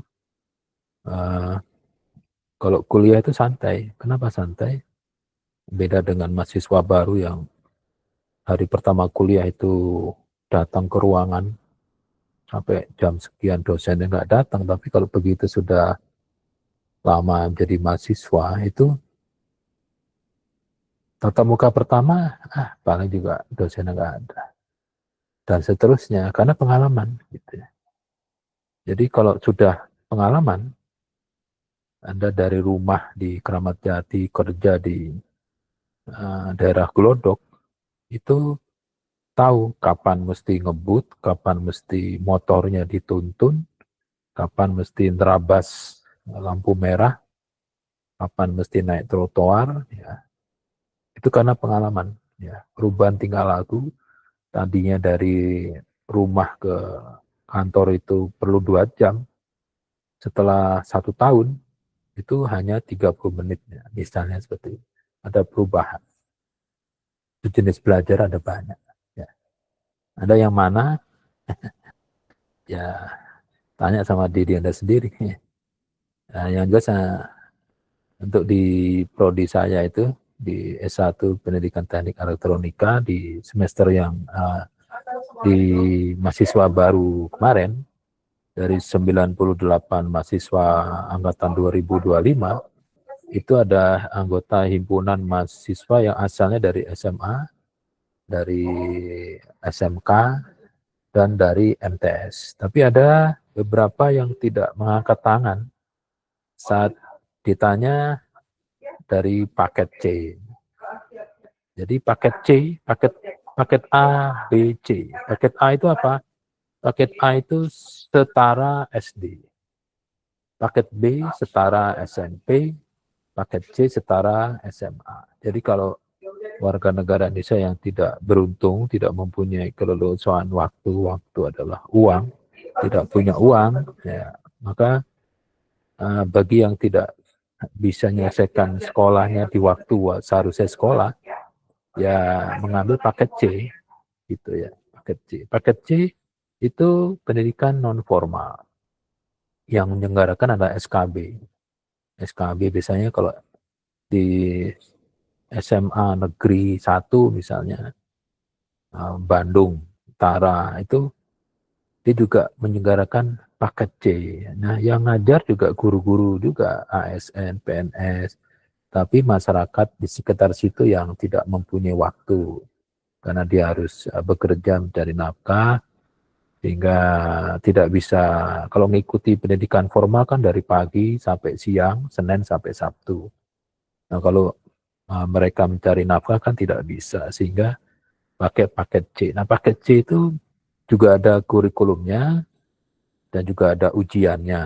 kalau kuliah itu santai. Kenapa santai? Beda dengan mahasiswa baru yang hari pertama kuliah itu datang ke ruangan sampai jam sekian dosennya nggak datang. Tapi kalau begitu sudah lama jadi mahasiswa itu tatap muka pertama, paling juga dosennya nggak ada. Dan seterusnya, karena pengalaman. Gitu ya. Jadi kalau sudah pengalaman, Anda dari rumah di Kramat Jati, kerja di daerah Glodok, itu tahu kapan mesti ngebut, kapan mesti motornya dituntun, kapan mesti nerabas lampu merah, kapan mesti naik trotoar, ya. Itu karena pengalaman. Ya. Perubahan tingkah laku, tadinya dari rumah ke kantor itu perlu 2 jam, setelah 1 tahun, itu hanya 30 menit. Ya. Misalnya seperti itu. Ada perubahan. Jenis belajar ada banyak. Ya. Ada yang mana? Ya, tanya sama diri Anda sendiri. Nah, yang jelas untuk di prodi saya itu, di S1 Pendidikan Teknik Elektronika, di semester yang di mahasiswa baru kemarin, dari 98 mahasiswa angkatan 2025, itu ada anggota himpunan mahasiswa yang asalnya dari SMA, dari SMK, dan dari MTS. Tapi ada beberapa yang tidak mengangkat tangan saat ditanya dari paket C. Jadi paket C, paket A, B, C. Paket A itu apa? Paket A itu setara SD. Paket B setara SMP, paket C setara SMA. Jadi kalau warga negara Indonesia yang tidak beruntung, tidak mempunyai keleluasaan waktu adalah uang, tidak punya uang, ya, maka bagi yang tidak bisa menyelesaikan sekolahnya di waktu seharusnya sekolah, ya mengambil paket C, gitu ya, paket C. Paket C itu pendidikan non formal. Yang menyelenggarakan adalah SKB. SKB biasanya kalau di SMA Negeri 1 misalnya, Bandung Utara, itu dia juga menyelenggarakan paket C. Nah, yang ngajar juga guru-guru juga, ASN, PNS, tapi masyarakat di sekitar situ yang tidak mempunyai waktu, karena dia harus bekerja mencari nafkah, sehingga tidak bisa, kalau mengikuti pendidikan formal kan dari pagi sampai siang, Senin sampai Sabtu. Nah, kalau mereka mencari nafkah kan tidak bisa, sehingga pakai paket C. Nah, paket C itu juga ada kurikulumnya dan juga ada ujiannya.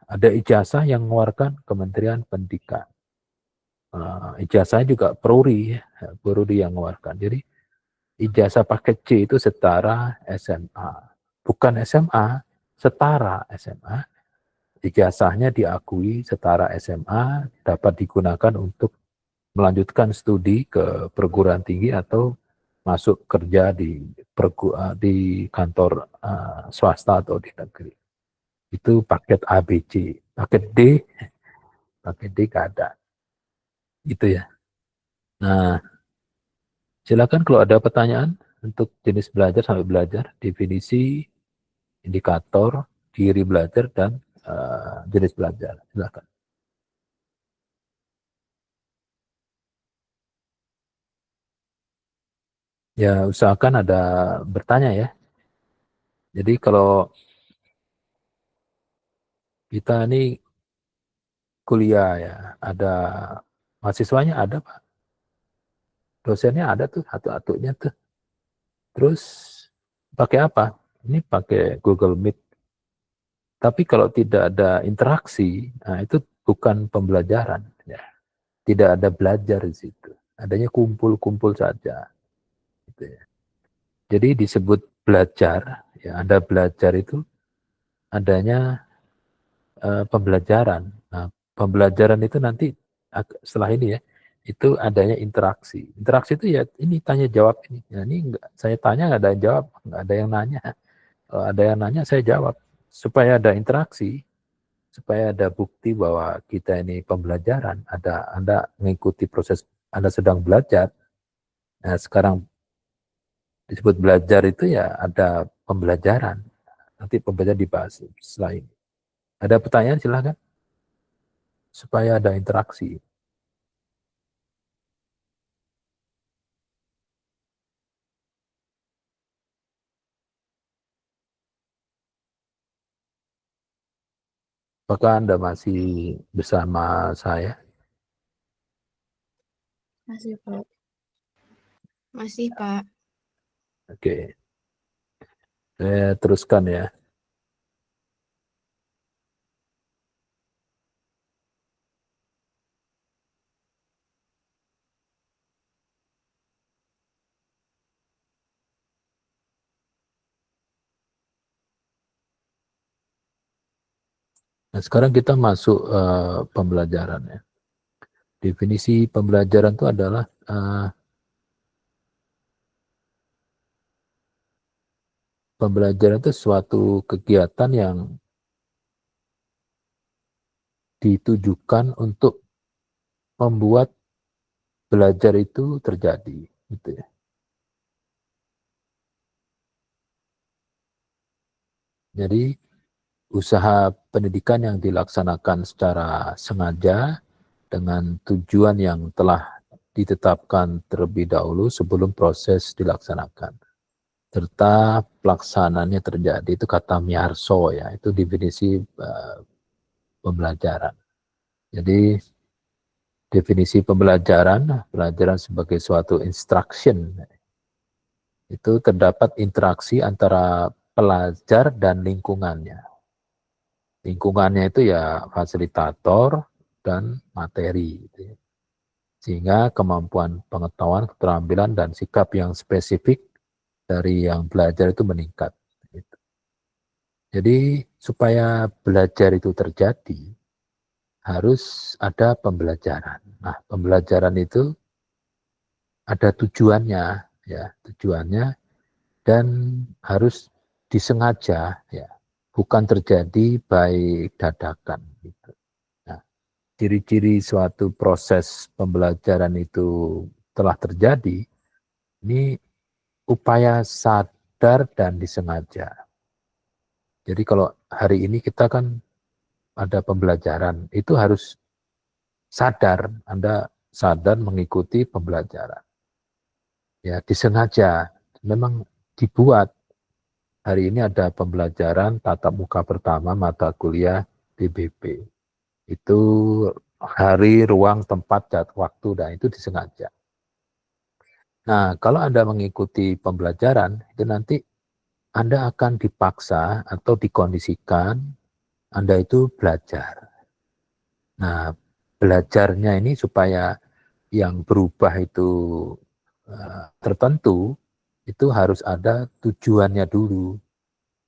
Ada ijazah yang mengeluarkan Kementerian Pendidikan. ijazahnya juga Pruri, Pruri yang mengeluarkan. Jadi ijazah paket C itu setara SMA, bukan SMA, setara SMA. Ijazahnya diakui setara SMA, dapat digunakan untuk melanjutkan studi ke perguruan tinggi atau masuk kerja di kantor swasta atau di negeri. Itu paket ABC. Paket D nggak ada. Gitu ya. Nah, silakan kalau ada pertanyaan untuk jenis belajar sampai belajar, definisi, indikator, ciri belajar, dan jenis belajar. Silakan. Ya, usahakan ada bertanya ya. Jadi kalau kita ini kuliah ya, ada mahasiswanya ada Pak, dosennya ada tuh, satu-satunya tuh. Terus pakai apa? Ini pakai Google Meet. Tapi kalau tidak ada interaksi, nah itu bukan pembelajaran. Ya. Tidak ada belajar di situ. Adanya kumpul-kumpul saja. Gitu ya. Jadi disebut belajar. Ya, Anda belajar itu adanya pembelajaran. Nah, pembelajaran itu nanti setelah ini ya, itu adanya interaksi. Interaksi itu ya ini tanya jawab ini. Ya, ini enggak, saya tanya nggak ada yang jawab, nggak ada yang nanya. Kalau ada yang nanya saya jawab. Supaya ada interaksi, supaya ada bukti bahwa kita ini pembelajaran. Anda mengikuti proses, Anda sedang belajar. Nah, sekarang disebut belajar itu ya ada pembelajaran. Nanti pembelajaran dibahas setelah ini. Ada pertanyaan silahkan. Supaya ada interaksi. Apakah Anda masih bersama saya? Masih, Pak. Masih, Pak. Oke. Saya teruskan ya. Nah, sekarang kita masuk pembelajaran ya. Definisi pembelajaran itu adalah pembelajaran itu suatu kegiatan yang ditujukan untuk membuat belajar itu terjadi, gitu ya. Jadi usaha pendidikan yang dilaksanakan secara sengaja dengan tujuan yang telah ditetapkan terlebih dahulu sebelum proses dilaksanakan. Serta pelaksanaannya terjadi, itu kata Miarso ya, itu definisi pembelajaran. Jadi definisi pembelajaran sebagai suatu instruction, itu terdapat interaksi antara pelajar dan lingkungannya. Lingkungannya itu ya fasilitator dan materi. Gitu ya. Sehingga kemampuan pengetahuan, keterampilan, dan sikap yang spesifik dari yang belajar itu meningkat. Gitu. Jadi supaya belajar itu terjadi, harus ada pembelajaran. Nah, pembelajaran itu ada tujuannya, ya, tujuannya, dan harus disengaja, ya, bukan terjadi baik dadakan. Gitu. Nah, ciri-ciri suatu proses pembelajaran itu telah terjadi, ini upaya sadar dan disengaja. Jadi kalau hari ini kita kan ada pembelajaran, itu harus sadar, Anda sadar mengikuti pembelajaran. Ya, disengaja, memang dibuat. Hari ini ada pembelajaran tatap muka pertama mata kuliah PBB. Itu hari, ruang, tempat, waktu, dan itu disengaja. Nah, kalau Anda mengikuti pembelajaran, itu nanti Anda akan dipaksa atau dikondisikan, Anda itu belajar. Nah, belajarnya ini supaya yang berubah itu tertentu, itu harus ada tujuannya dulu.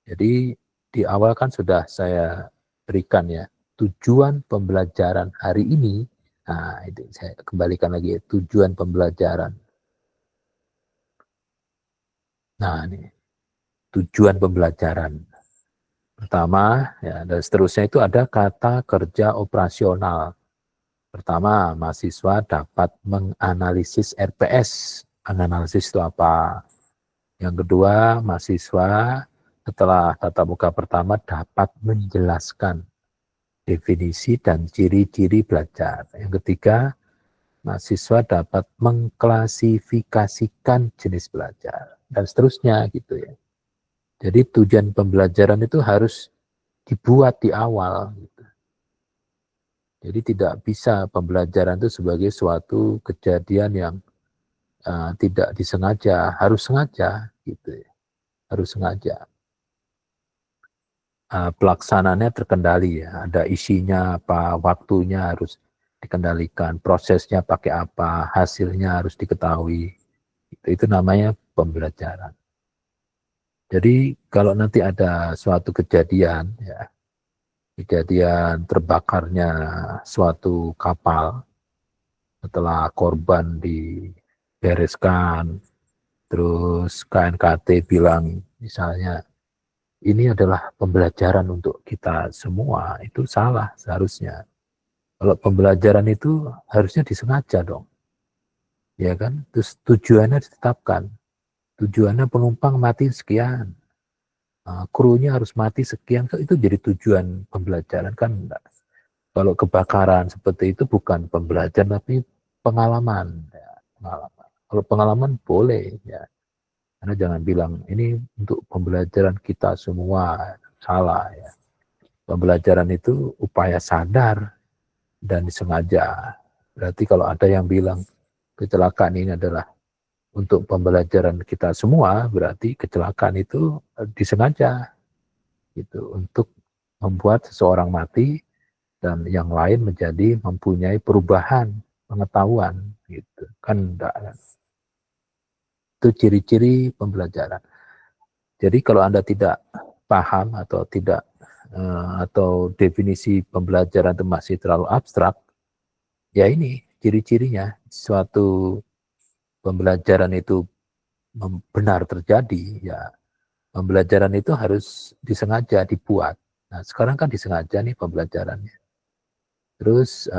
Jadi di awal kan sudah saya berikan ya, tujuan pembelajaran hari ini. Nah, itu saya kembalikan lagi ya, tujuan pembelajaran. Nah, ini tujuan pembelajaran. Pertama, ya, dan seterusnya itu ada kata kerja operasional. Pertama, mahasiswa dapat menganalisis RPS. Menganalisis itu apa? Yang kedua, mahasiswa setelah tatap muka pertama dapat menjelaskan definisi dan ciri-ciri belajar. Yang ketiga, mahasiswa dapat mengklasifikasikan jenis belajar dan seterusnya gitu ya. Jadi tujuan pembelajaran itu harus dibuat di awal. Gitu. Jadi tidak bisa pembelajaran itu sebagai suatu kejadian yang tidak disengaja, harus sengaja gitu ya. Harus sengaja. Pelaksanaannya terkendali ya, ada isinya apa, waktunya harus dikendalikan, prosesnya pakai apa, hasilnya harus diketahui. Itu namanya pembelajaran. Jadi kalau nanti ada suatu kejadian ya, kejadian terbakarnya suatu kapal setelah korban dibereskan, terus KNKT bilang misalnya ini adalah pembelajaran untuk kita semua, itu salah seharusnya. Kalau pembelajaran itu harusnya disengaja dong, ya kan? Terus tujuannya ditetapkan, tujuannya penumpang mati sekian, krunya harus mati sekian, itu jadi tujuan pembelajaran kan enggak. Kalau kebakaran seperti itu bukan pembelajaran tapi pengalaman, ya, pengalaman. Kalau pengalaman boleh ya, karena jangan bilang ini untuk pembelajaran kita semua, salah ya. Pembelajaran itu upaya sadar dan disengaja. Berarti kalau ada yang bilang kecelakaan ini adalah untuk pembelajaran kita semua, berarti kecelakaan itu disengaja gitu untuk membuat seseorang mati dan yang lain menjadi mempunyai perubahan pengetahuan gitu. Kan enggak, kan? Itu ciri-ciri pembelajaran. Jadi kalau Anda tidak paham atau tidak atau definisi pembelajaran itu masih terlalu abstrak, ya ini ciri-cirinya suatu pembelajaran itu benar terjadi, ya pembelajaran itu harus disengaja dibuat. Nah sekarang kan disengaja nih pembelajarannya. Terus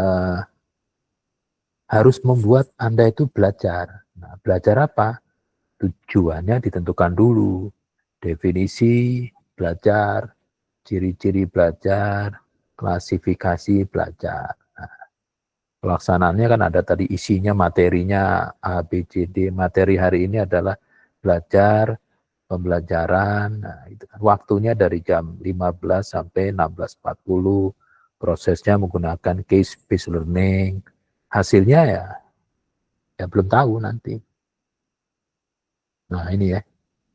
harus membuat Anda itu belajar. Nah belajar apa? Tujuannya ditentukan dulu. Definisi belajar, ciri-ciri belajar, klasifikasi belajar. Nah, pelaksanaannya kan ada tadi isinya, materinya A, B, C, D. Materi hari ini adalah belajar, pembelajaran. Nah, itu kan waktunya dari jam 15 sampai 16.40. Prosesnya menggunakan case-based learning. Hasilnya ya belum tahu nanti. Nah ini ya,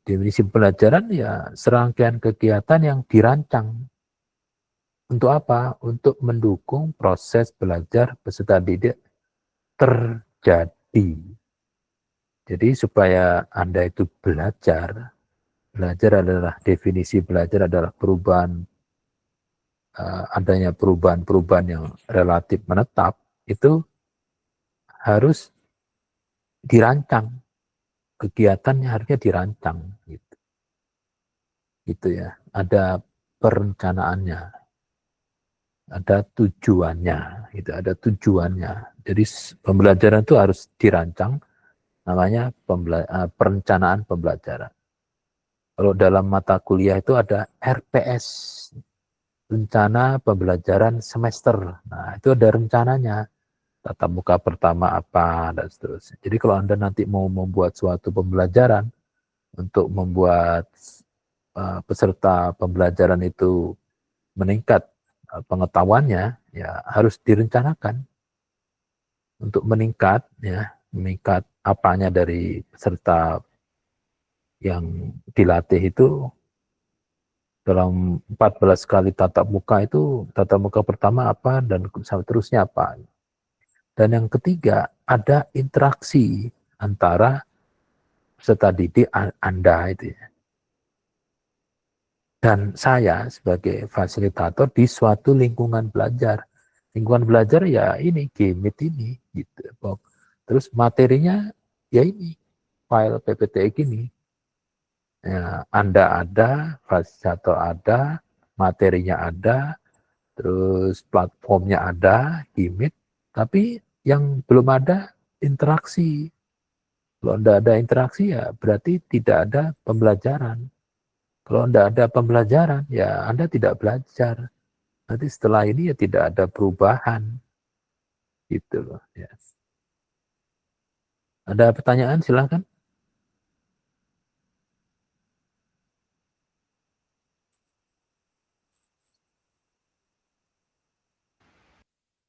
definisi pembelajaran ya serangkaian kegiatan yang dirancang. Untuk apa? Untuk mendukung proses belajar peserta didik terjadi. Jadi supaya Anda itu belajar adalah definisi belajar adalah perubahan, adanya perubahan-perubahan yang relatif menetap, itu harus dirancang. Kegiatannya harusnya dirancang. Gitu ya. Ada perencanaannya. Ada tujuannya, itu ada tujuannya. Jadi pembelajaran itu harus dirancang, namanya perencanaan pembelajaran. Kalau dalam mata kuliah itu ada RPS, rencana pembelajaran semester. Nah itu ada rencananya, tatap muka pertama apa dan seterusnya. Jadi kalau Anda nanti mau membuat suatu pembelajaran untuk membuat peserta pembelajaran itu meningkat pengetahuannya, ya harus direncanakan untuk meningkat, ya meningkat apanya dari peserta yang dilatih itu. Dalam 14 kali tatap muka itu, tatap muka pertama apa dan seterusnya apa. Dan yang ketiga, ada interaksi antara peserta didik Anda itu ya. Dan saya sebagai fasilitator di suatu lingkungan belajar. Lingkungan belajar ya ini, Gimit ini. Gitu. Terus materinya ya ini, file PPT ini. Ya, Anda ada, fasilitator ada, materinya ada, terus platformnya ada, Gimit. Tapi yang belum ada interaksi. Kalau tidak ada interaksi ya berarti tidak ada pembelajaran. Kalau tidak ada pembelajaran, ya Anda tidak belajar. Nanti setelah ini ya tidak ada perubahan. Gitu loh. Ya. Ada pertanyaan? Silakan.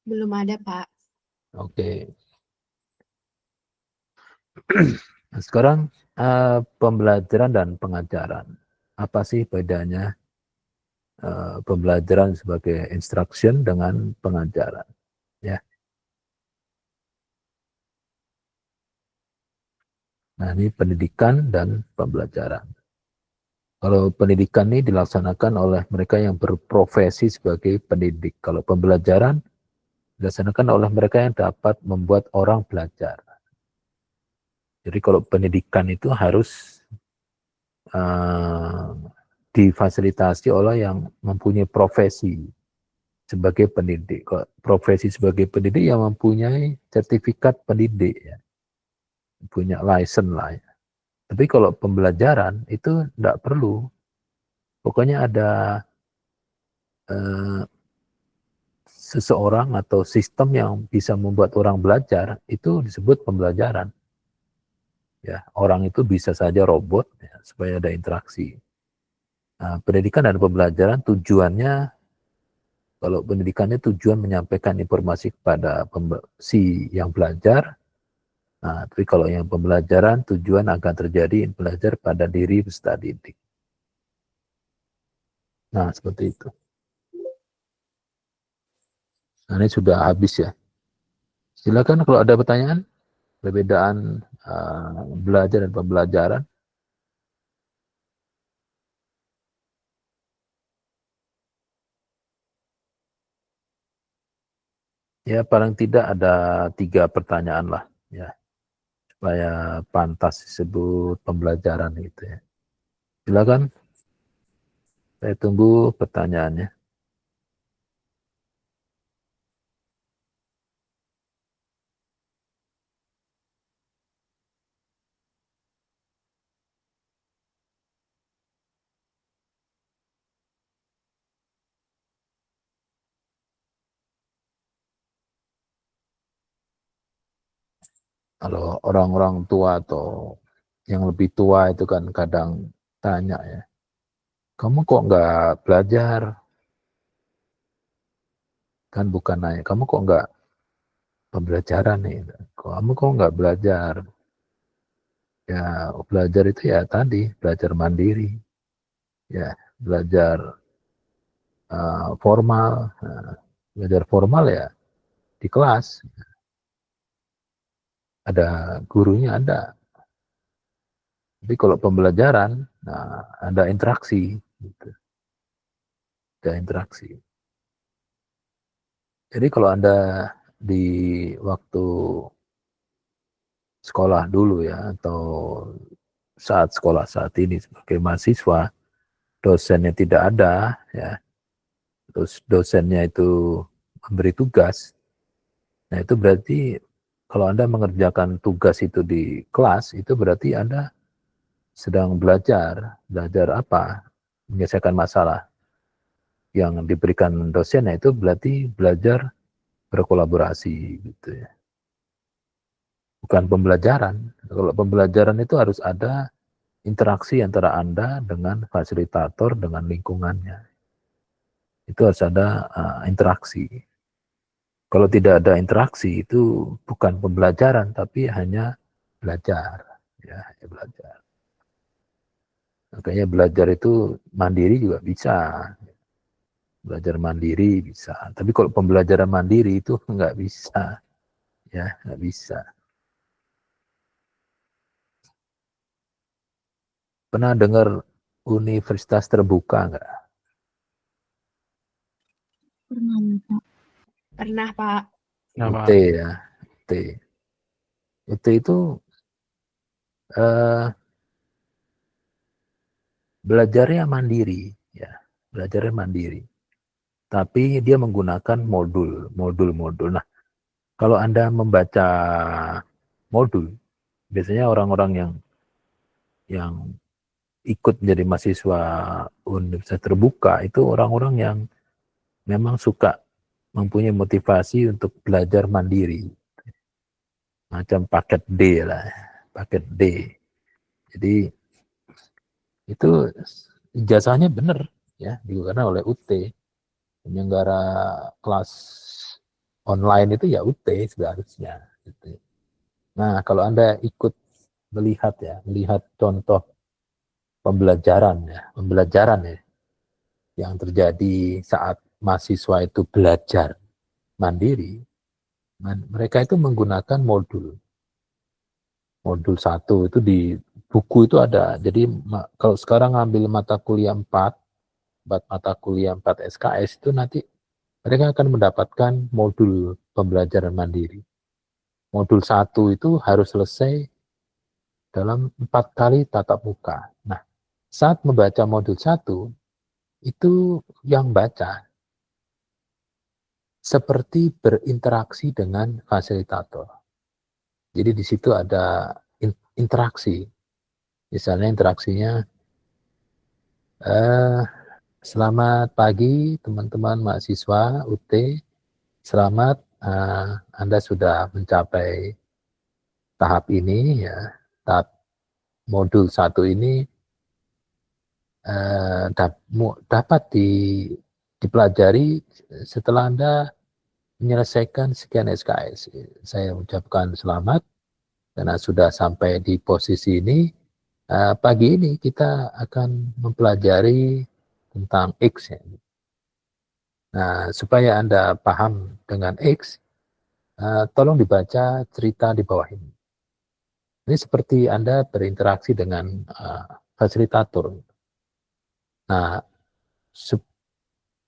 Belum ada, Pak. Oke. Nah, sekarang pembelajaran dan pengajaran. Apa sih bedanya pembelajaran sebagai instruction dengan pengajaran? Ya. Nah, ini pendidikan dan pembelajaran. Kalau pendidikan ini dilaksanakan oleh mereka yang berprofesi sebagai pendidik. Kalau pembelajaran dilaksanakan oleh mereka yang dapat membuat orang belajar. Jadi kalau pendidikan itu harus difasilitasi oleh yang mempunyai profesi sebagai pendidik. Kalau profesi sebagai pendidik yang mempunyai sertifikat pendidik, ya. Punya license lah. Ya. Tapi kalau pembelajaran itu tidak perlu. Pokoknya ada seseorang atau sistem yang bisa membuat orang belajar, itu disebut pembelajaran. Ya, orang itu bisa saja robot ya, supaya ada interaksi. Nah, pendidikan dan pembelajaran tujuannya, kalau pendidikannya tujuan menyampaikan informasi kepada si yang belajar. Nah, tapi kalau yang pembelajaran tujuan akan terjadi belajar pada diri peserta didik. Nah, seperti itu. Nah, ini sudah habis ya. Silakan kalau ada pertanyaan, perbedaan belajar dan pembelajaran. Ya, paling tidak ada 3 pertanyaan lah, ya, supaya pantas disebut pembelajaran gitu ya. Silakan, saya tunggu pertanyaannya. Kalau orang-orang tua atau yang lebih tua itu kan kadang tanya ya, kamu kok nggak belajar? Kan bukan nanya, kamu kok nggak pembelajaran nih? Kamu kok nggak belajar? Ya, belajar itu ya tadi, belajar mandiri. Ya, belajar formal. Nah, belajar formal ya di kelas. Ada gurunya, ada. Tapi kalau pembelajaran, nah, ada interaksi. Gitu. Ada interaksi. Jadi kalau Anda di waktu sekolah dulu ya, atau saat sekolah saat ini sebagai mahasiswa, dosennya tidak ada, ya, terus dosennya itu memberi tugas, nah itu berarti kalau Anda mengerjakan tugas itu di kelas, itu berarti Anda sedang belajar. Belajar apa? Menyelesaikan masalah yang diberikan dosennya, itu berarti belajar berkolaborasi gitu ya. Bukan pembelajaran. Kalau pembelajaran itu harus ada interaksi antara Anda dengan fasilitator, dengan lingkungannya. Itu harus ada interaksi. Kalau tidak ada interaksi, itu bukan pembelajaran, tapi hanya belajar. Ya, hanya belajar. Makanya belajar itu mandiri juga bisa. Belajar mandiri bisa. Tapi kalau pembelajaran mandiri itu nggak bisa. Ya, nggak bisa. Pernah dengar universitas terbuka nggak? Pernah, Pak. Pernah, Pak. UT Kenapa? ya, UT. UT itu eh, belajarnya mandiri, ya, belajarnya mandiri. Tapi dia menggunakan modul. Nah, kalau Anda membaca modul, biasanya orang-orang yang ikut menjadi mahasiswa universitas terbuka itu orang-orang yang memang suka mempunyai motivasi untuk belajar mandiri, macam paket D lah, paket D. Jadi itu ijazahnya benar ya, digunakan oleh UT. Penyelenggara kelas online itu ya UT seharusnya. Gitu. Nah, kalau Anda ikut melihat contoh pembelajaran ya, yang terjadi saat mahasiswa itu belajar mandiri, mereka itu menggunakan modul 1 itu di buku itu ada. Jadi kalau sekarang ngambil mata kuliah 4 mata kuliah 4 SKS itu nanti mereka akan mendapatkan modul pembelajaran mandiri. Modul 1 itu harus selesai dalam 4 kali tatap muka. Nah, saat membaca modul 1 itu yang baca seperti berinteraksi dengan fasilitator. Jadi di situ ada interaksi. Misalnya interaksinya, selamat pagi teman-teman mahasiswa UT, selamat Anda sudah mencapai tahap ini ya, tahap modul 1 ini dapat dipelajari setelah Anda menyelesaikan sekian SKS. Saya ucapkan selamat karena sudah sampai di posisi ini. Pagi ini kita akan mempelajari tentang X. Ya. Nah, supaya Anda paham dengan X, tolong dibaca cerita di bawah ini. Ini seperti Anda berinteraksi dengan fasilitator. Nah,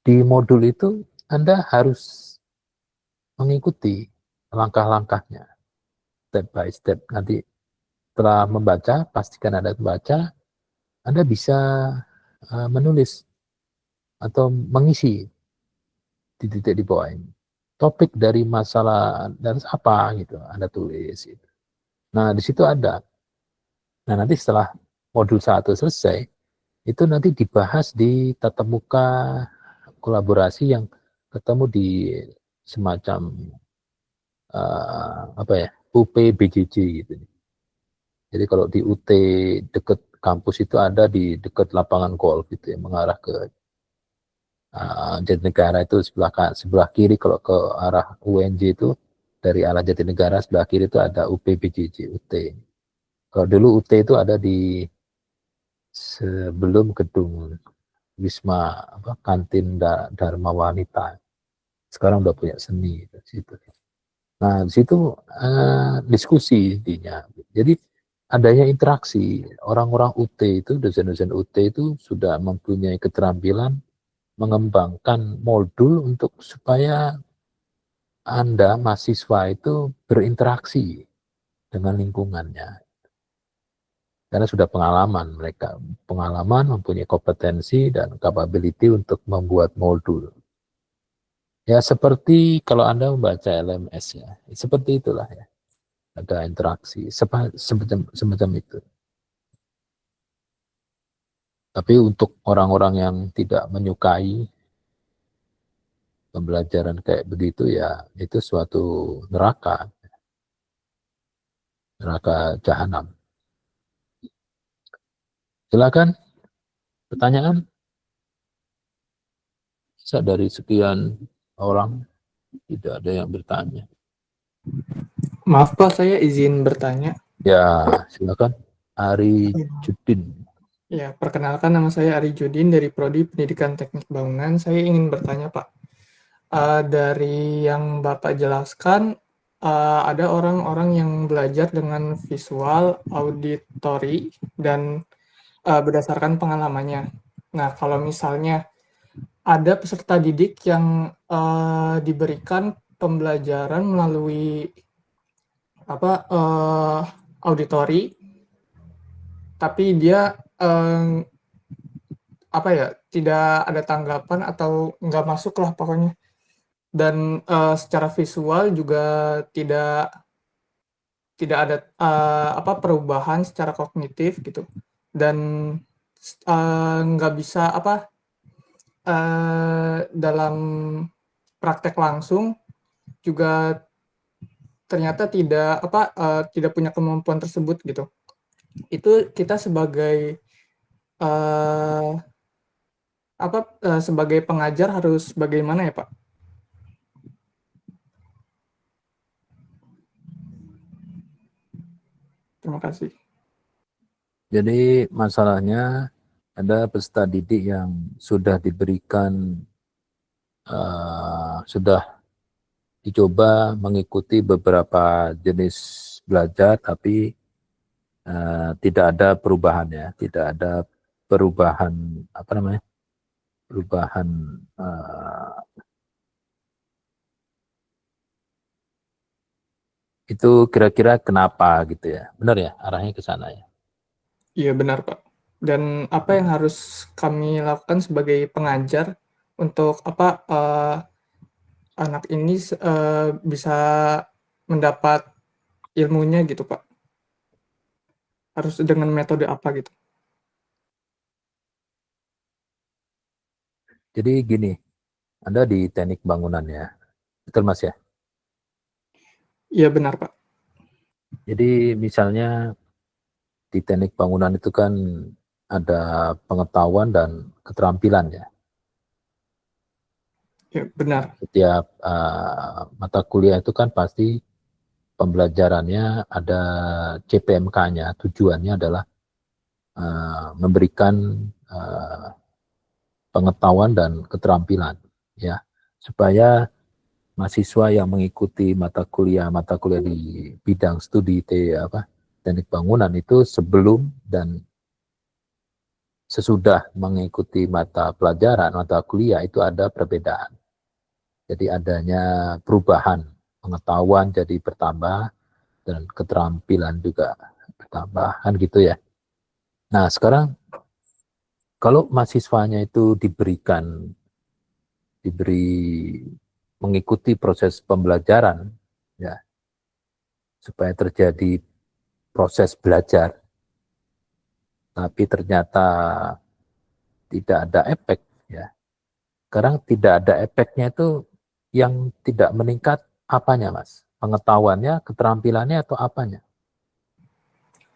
di modul itu Anda harus mengikuti langkah-langkahnya, step by step. Nanti setelah membaca, pastikan Anda membaca, Anda bisa menulis atau mengisi di titik di bawah ini. Topik dari masalah dan apa gitu, Anda tulis. Gitu. Nah, di situ ada. Nah, nanti setelah modul 1 selesai, itu nanti dibahas di tatap muka kolaborasi yang ketemu di semacam UPBJJ gitu. Jadi kalau di UT deket kampus itu ada di deket lapangan golf gitu ya, mengarah ke Jatinegara itu sebelah kiri. Kalau ke arah UNJ itu dari arah Jatinegara sebelah kiri itu ada UPBJJ UT. Kalau dulu UT itu ada di sebelum gedung Wisma kantin Dharma Wanita. Sekarang udah punya seni di situ. Nah, di situ diskusi intinya. Jadi adanya interaksi. Orang-orang UT itu, dosen-dosen UT itu sudah mempunyai keterampilan mengembangkan modul untuk supaya Anda, mahasiswa itu berinteraksi dengan lingkungannya. Karena sudah mereka mempunyai kompetensi dan capability untuk membuat modul. Ya seperti kalau Anda membaca LMS ya, seperti itulah ya. Ada interaksi, semacam itu. Tapi untuk orang-orang yang tidak menyukai pembelajaran kayak begitu ya, itu suatu neraka jahanam. Silakan, pertanyaan. Dari sekian orang tidak ada yang bertanya. Maaf Pak, saya izin bertanya. Ya, silakan. Ari Judin. Ya, perkenalkan nama saya Ari Judin dari Prodi Pendidikan Teknik Bangunan. Saya ingin bertanya Pak, dari yang Bapak jelaskan, ada orang-orang yang belajar dengan visual, auditory, dan berdasarkan pengalamannya. Nah, kalau misalnya ada peserta didik yang diberikan pembelajaran melalui auditory, tapi dia tidak ada tanggapan atau nggak masuk lah pokoknya, dan secara visual juga tidak ada perubahan secara kognitif gitu, dan nggak bisa dalam praktek langsung juga ternyata tidak punya kemampuan tersebut gitu. Itu kita sebagai sebagai pengajar harus bagaimana ya, Pak? Terima kasih. Jadi masalahnya ada peserta didik yang sudah diberikan, sudah dicoba mengikuti beberapa jenis belajar, tapi tidak ada perubahan ya, tidak ada perubahan perubahan itu kira-kira kenapa gitu ya? Benar ya, arahnya ke sana ya? Iya benar, Pak. Dan apa yang harus kami lakukan sebagai pengajar untuk anak ini bisa mendapat ilmunya gitu, Pak? Harus dengan metode apa gitu? Jadi gini, Anda di teknik bangunan ya, betul Mas ya? Iya benar, Pak. Jadi misalnya di teknik bangunan itu kan ada pengetahuan dan keterampilan ya. Ya, benar. Setiap mata kuliah itu kan pasti pembelajarannya ada CPMK-nya, tujuannya adalah memberikan pengetahuan dan keterampilan ya, supaya mahasiswa yang mengikuti mata kuliah di bidang studi teknik bangunan itu sebelum dan sesudah mengikuti mata kuliah itu ada perbedaan. Jadi adanya perubahan, pengetahuan jadi bertambah dan keterampilan juga bertambah, kan gitu ya. Nah sekarang kalau mahasiswanya itu diberi mengikuti proses pembelajaran ya, supaya terjadi proses belajar, tapi ternyata tidak ada efek ya. Sekarang tidak ada efeknya itu yang tidak meningkat apanya Mas? Pengetahuannya, keterampilannya atau apanya?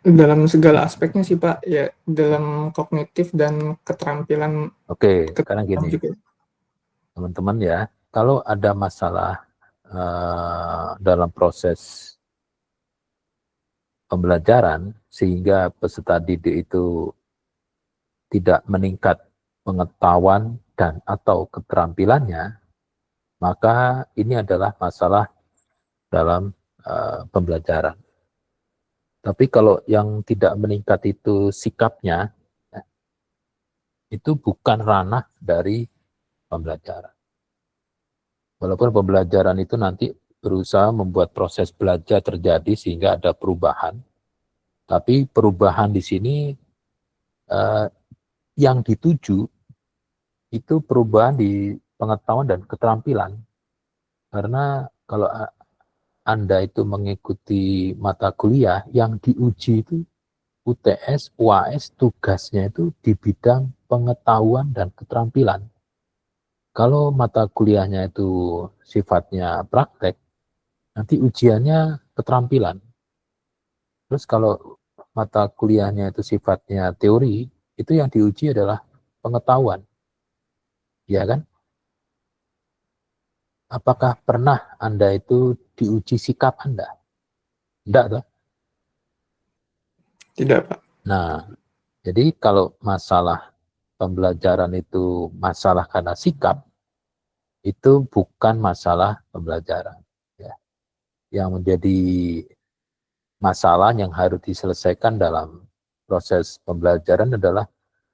Dalam segala aspeknya sih, Pak. Ya, dalam kognitif dan keterampilan. Oke, sekarang gini, juga. teman-teman ya, kalau ada masalah dalam proses pembelajaran sehingga peserta didik itu tidak meningkat pengetahuan dan atau keterampilannya, maka ini adalah masalah dalam pembelajaran. Tapi kalau yang tidak meningkat itu sikapnya, ya, itu bukan ranah dari pembelajaran. Walaupun pembelajaran itu nanti berusaha membuat proses belajar terjadi sehingga ada perubahan, tapi perubahan di sini yang dituju itu perubahan di pengetahuan dan keterampilan. Karena kalau Anda itu mengikuti mata kuliah yang diuji itu UTS, UAS, tugasnya itu di bidang pengetahuan dan keterampilan. Kalau mata kuliahnya itu sifatnya praktek, nanti ujiannya keterampilan. Terus kalau mata kuliahnya itu sifatnya teori, itu yang diuji adalah pengetahuan. Ya kan? Apakah pernah Anda itu diuji sikap Anda? Tidak, toh? Tidak, Pak. Nah, jadi kalau masalah pembelajaran itu masalah karena sikap, itu bukan masalah pembelajaran. Ya. yang menjadi masalah yang harus diselesaikan dalam proses pembelajaran adalah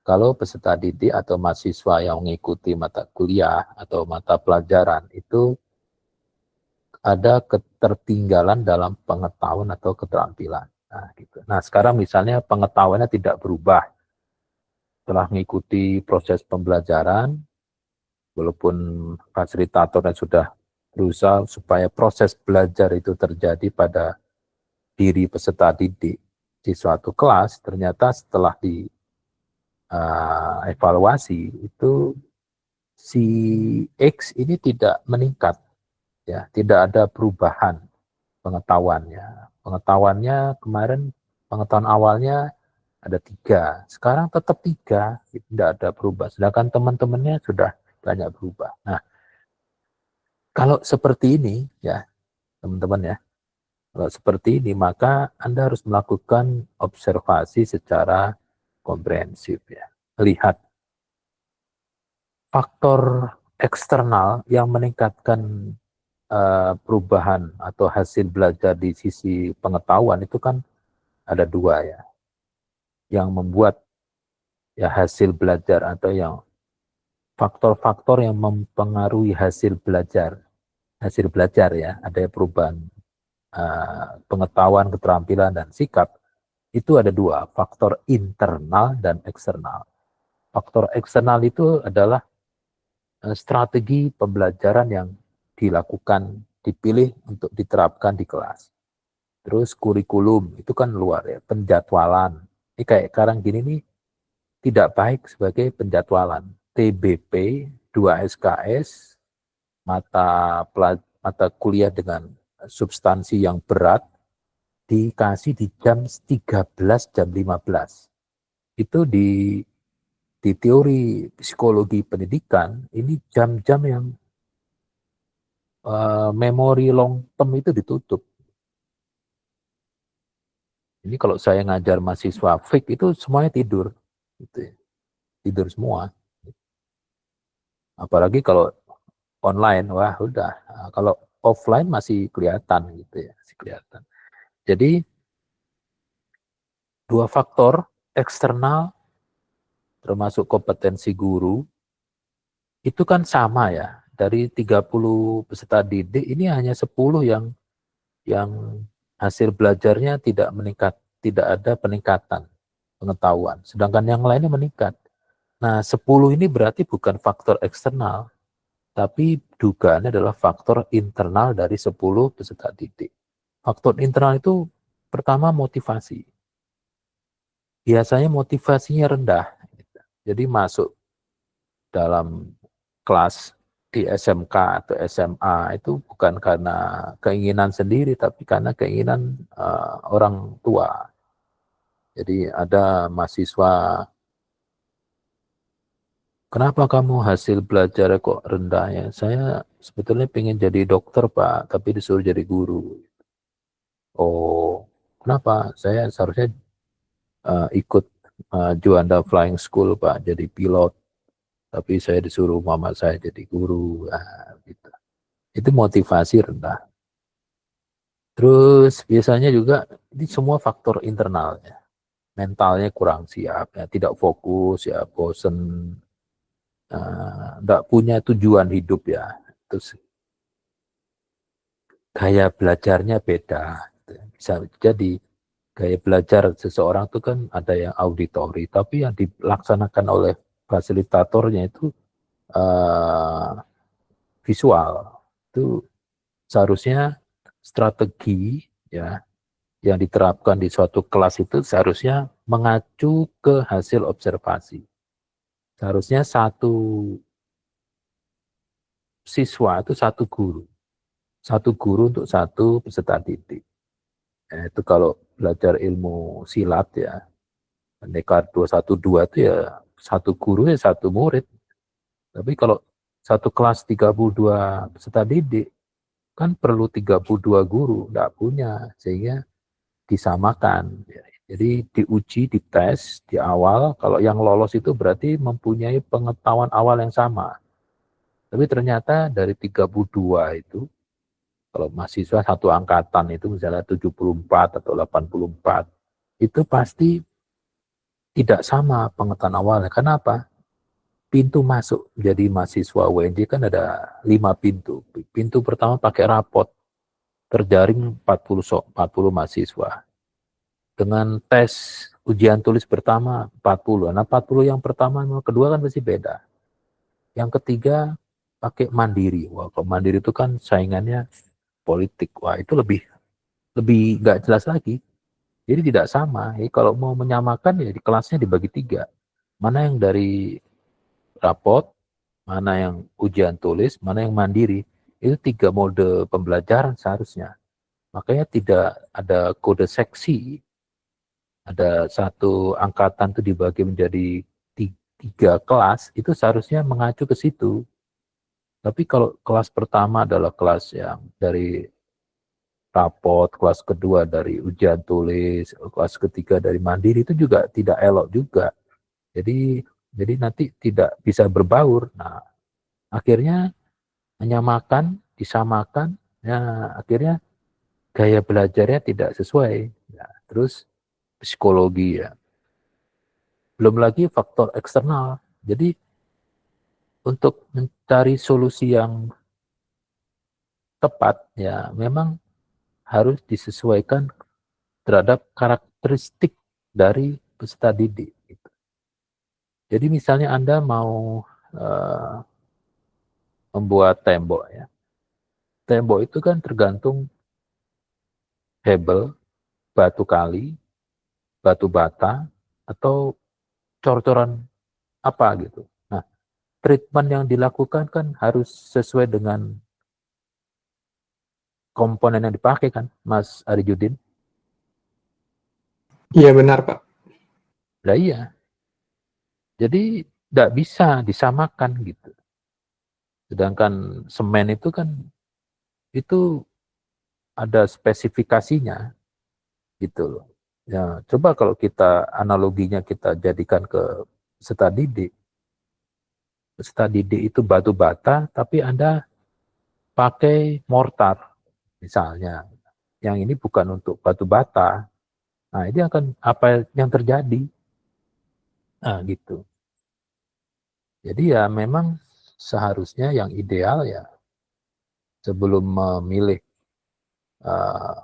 kalau peserta didik atau mahasiswa yang mengikuti mata kuliah atau mata pelajaran itu ada ketertinggalan dalam pengetahuan atau keterampilan. Nah, gitu. Nah, sekarang misalnya pengetahuannya tidak berubah setelah mengikuti proses pembelajaran, walaupun fasilitatornya sudah berusaha supaya proses belajar itu terjadi pada diri peserta didik di suatu kelas, ternyata setelah di evaluasi itu si X ini tidak meningkat, ya, tidak ada perubahan pengetahuannya. Pengetahuannya kemarin, pengetahuan awalnya ada 3, sekarang tetap 3, tidak ada perubahan. Sedangkan teman-temannya sudah banyak berubah. Nah, kalau seperti ini, ya teman-teman ya, kalau seperti ini maka Anda harus melakukan observasi secara komprehensif ya. Lihat faktor eksternal yang meningkatkan perubahan atau hasil belajar di sisi pengetahuan itu kan ada 2 ya. Yang membuat ya hasil belajar atau yang faktor-faktor yang mempengaruhi hasil belajar ya, ada perubahan pengetahuan, keterampilan, dan sikap, itu ada 2, faktor internal dan eksternal. Faktor eksternal itu adalah strategi pembelajaran yang dilakukan, dipilih untuk diterapkan di kelas. Terus kurikulum, itu kan luar ya, penjadwalan. Ini kayak sekarang gini nih, tidak baik sebagai penjadwalan. TBP, 2 SKS, mata kuliah dengan substansi yang berat, dikasih di jam 13, jam 15. Itu di teori psikologi pendidikan, ini jam-jam yang memori long term itu ditutup. Ini kalau saya ngajar mahasiswa fik itu semuanya tidur. Gitu ya. Tidur semua. Apalagi kalau online, wah udah. Nah, kalau offline masih kelihatan gitu ya, masih kelihatan. Jadi 2 faktor eksternal termasuk kompetensi guru itu kan sama ya. Dari 30 peserta didik ini hanya 10 yang hasil belajarnya tidak meningkat, tidak ada peningkatan pengetahuan. Sedangkan yang lainnya meningkat. Nah, 10 ini berarti bukan faktor eksternal, tapi dugaannya adalah faktor internal dari 10 peserta didik. Faktor internal itu pertama motivasi. Biasanya motivasinya rendah. Jadi masuk dalam kelas di SMK atau SMA itu bukan karena keinginan sendiri, tapi karena keinginan orang tua. Jadi ada mahasiswa, kenapa kamu hasil belajar kok rendah ya? Saya sebetulnya pengen jadi dokter Pak, tapi disuruh jadi guru. Oh, kenapa? Saya seharusnya ikut Juanda Flying School Pak, jadi pilot. Tapi saya disuruh mama saya jadi guru. Gitu. Itu motivasi rendah. Terus biasanya juga ini semua faktor internalnya. Mentalnya kurang siap, ya, tidak fokus, ya bosen, tidak punya tujuan hidup ya. Terus gaya belajarnya beda. Bisa jadi gaya belajar seseorang itu kan ada yang auditori, tapi yang dilaksanakan oleh fasilitatornya itu visual. Itu seharusnya strategi ya yang diterapkan di suatu kelas itu seharusnya mengacu ke hasil observasi. Seharusnya satu siswa itu satu guru. Satu guru untuk satu peserta didik. Itu kalau belajar ilmu silat ya, pendekar 212 itu ya satu guru ya satu murid. Tapi kalau satu kelas 32 peserta didik, kan perlu 32 guru, enggak punya, sehingga disamakan. Jadi diuji, dites di awal, kalau yang lolos itu berarti mempunyai pengetahuan awal yang sama. Tapi ternyata dari 32 itu, Kalau mahasiswa satu angkatan itu misalnya 74 atau 84, itu pasti tidak sama pengetahuan awalnya. Kenapa? Pintu masuk jadi mahasiswa UNJ kan ada 5 pintu. Pintu pertama pakai rapot, terjaring 40 mahasiswa. Dengan tes ujian tulis pertama 40. Nah 40 yang pertama sama kedua kan pasti beda. Yang ketiga pakai mandiri. Wah, kalau mandiri itu kan saingannya politik. Wah, itu lebih nggak jelas lagi. Jadi tidak sama. Jadi kalau mau menyamakan ya di kelasnya dibagi 3. Mana yang dari rapot, mana yang ujian tulis, mana yang mandiri. Itu 3 mode pembelajaran seharusnya. Makanya tidak ada kode seksi. Ada satu angkatan itu dibagi menjadi 3 kelas, itu seharusnya mengacu ke situ. Tapi kalau kelas pertama adalah kelas yang dari rapot, kelas kedua dari ujian tulis, kelas ketiga dari mandiri, itu juga tidak elok juga. Jadi nanti tidak bisa berbaur. Nah, akhirnya menyamakan, disamakan, ya akhirnya gaya belajarnya tidak sesuai. Ya, terus psikologi ya. Belum lagi faktor eksternal. Jadi untuk mencari solusi yang tepat ya memang harus disesuaikan terhadap karakteristik dari peserta didik. Gitu. Jadi misalnya Anda mau membuat tembok ya. Tembok itu kan tergantung hebel, batu kali, batu bata, atau cor-coran apa gitu. Nah, treatment yang dilakukan kan harus sesuai dengan komponen yang dipakai kan, Mas Arijudin? Iya benar Pak. Lah iya. Jadi tidak bisa disamakan gitu. Sedangkan semen itu kan itu ada spesifikasinya gitu loh. Ya, coba kalau kita analoginya kita jadikan ke peserta didik. Peserta didik itu batu bata, tapi Anda pakai mortar misalnya. Yang ini bukan untuk batu bata. Nah, ini akan apa yang terjadi? Nah, gitu. Jadi ya memang seharusnya yang ideal ya sebelum memilih,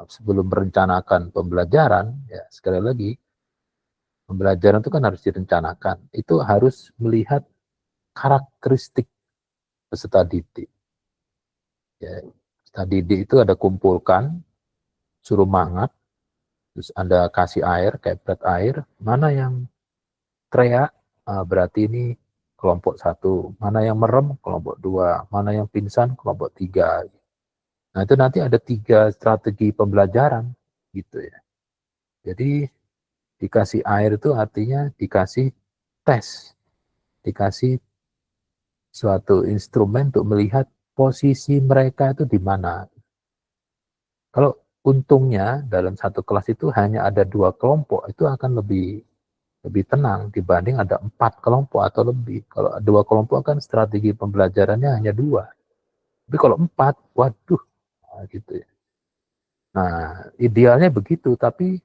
sebelum merencanakan pembelajaran, ya sekali lagi pembelajaran itu kan harus direncanakan. Itu harus melihat karakteristik peserta didik. Ya, peserta didik itu ada kumpulkan, suruh mangap, terus Anda kasih air, kepret air, mana yang teriak, berarti ini kelompok 1, mana yang merem, kelompok 2, mana yang pingsan, kelompok 3. Nah itu nanti ada 3 strategi pembelajaran gitu ya. Jadi dikasih air itu artinya dikasih tes, dikasih suatu instrumen untuk melihat posisi mereka itu di mana. Kalau untungnya dalam satu kelas itu hanya ada 2 kelompok, itu akan lebih tenang dibanding ada 4 kelompok atau lebih. Kalau 2 kelompok kan strategi pembelajarannya hanya 2. Tapi kalau 4, waduh, nah, gitu ya. Nah, idealnya begitu, tapi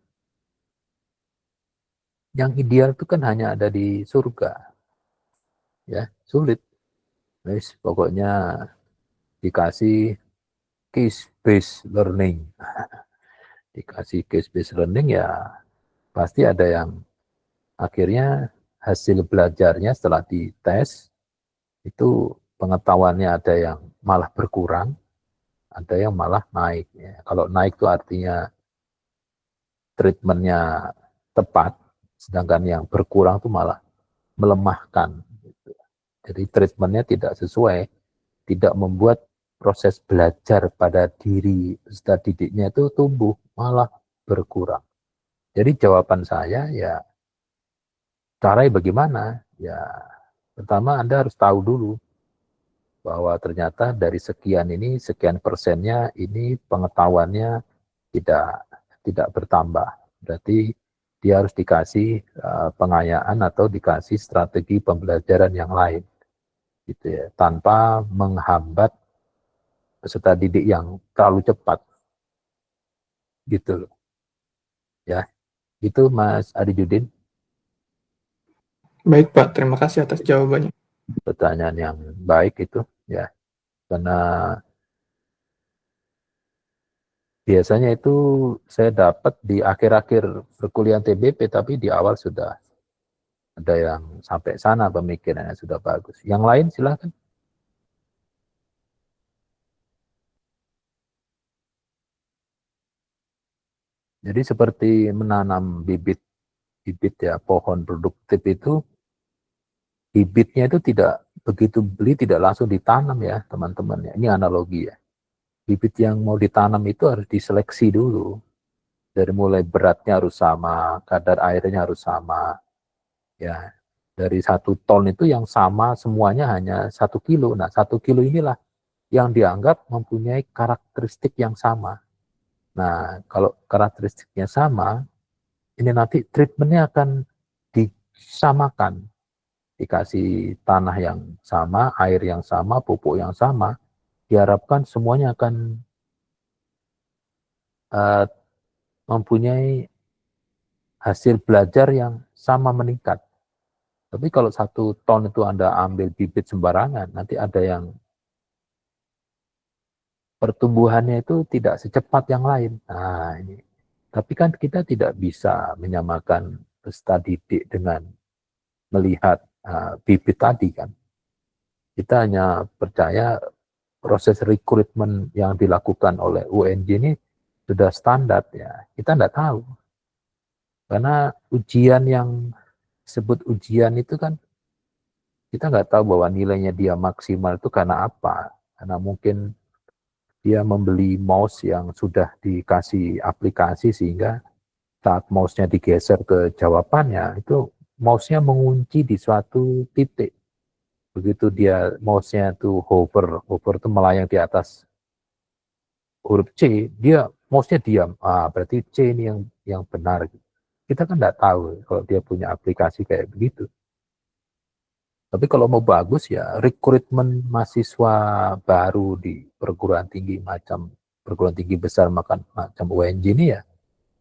yang ideal itu kan hanya ada di surga. Ya, sulit. Wis, pokoknya dikasih case based learning. Dikasih case based learning ya pasti ada yang akhirnya hasil belajarnya setelah dites itu pengetahuannya ada yang malah berkurang, ada yang malah naik. Ya. Kalau naik itu artinya treatmentnya tepat, sedangkan yang berkurang itu malah melemahkan. Gitu. Jadi treatmentnya tidak sesuai, tidak membuat proses belajar pada diri peserta didiknya itu tumbuh, malah berkurang. Jadi jawaban saya ya, caranya bagaimana? Ya, pertama Anda harus tahu dulu bahwa ternyata dari sekian ini, sekian persennya ini pengetahuannya tidak bertambah. Berarti dia harus dikasih pengayaan atau dikasih strategi pembelajaran yang lain, gitu ya, tanpa menghambat peserta didik yang terlalu cepat gitu loh ya. Itu Mas Adi Judin, Baik Pak, terima kasih atas jawabannya. pertanyaan yang baik itu ya, karena biasanya itu saya dapat di akhir-akhir perkuliahan TBP, tapi di awal sudah ada yang sampai sana pemikirannya sudah bagus. Yang lain silakan. Jadi seperti menanam bibit ya, pohon produktif itu bibitnya itu tidak begitu beli tidak langsung ditanam ya teman-teman ya. Ini analogi ya. Bibit yang mau ditanam itu harus diseleksi dulu. Dari mulai beratnya harus sama, kadar airnya harus sama. Ya, dari 1 ton itu yang sama semuanya hanya 1 kilo. Nah, 1 kilo inilah yang dianggap mempunyai karakteristik yang sama. Nah, kalau karakteristiknya sama, ini nanti treatmentnya akan disamakan. Dikasih tanah yang sama, air yang sama, pupuk yang sama, diharapkan semuanya akan mempunyai hasil belajar yang sama meningkat. Tapi kalau 1 ton itu Anda ambil bibit sembarangan, nanti ada yang pertumbuhannya itu tidak secepat yang lain. Nah, ini. Tapi kan kita tidak bisa menyamakan peserta didik dengan melihat bibit tadi kan. Kita hanya percaya proses rekrutmen yang dilakukan oleh UNJ ini sudah standar ya. Kita tidak tahu. Karena ujian yang disebut ujian itu kan kita nggak tahu bahwa nilainya dia maksimal itu karena apa. Karena mungkin dia membeli mouse yang sudah dikasih aplikasi sehingga saat mouse-nya digeser ke jawabannya, itu mouse-nya mengunci di suatu titik. Begitu dia mouse-nya itu hover itu melayang di atas huruf C, dia mouse-nya diam. Berarti C ini yang benar. Kita kan nggak tahu kalau dia punya aplikasi kayak begitu. Tapi kalau mau bagus ya rekrutmen mahasiswa baru di perguruan tinggi macam perguruan tinggi besar macam UNJ ini ya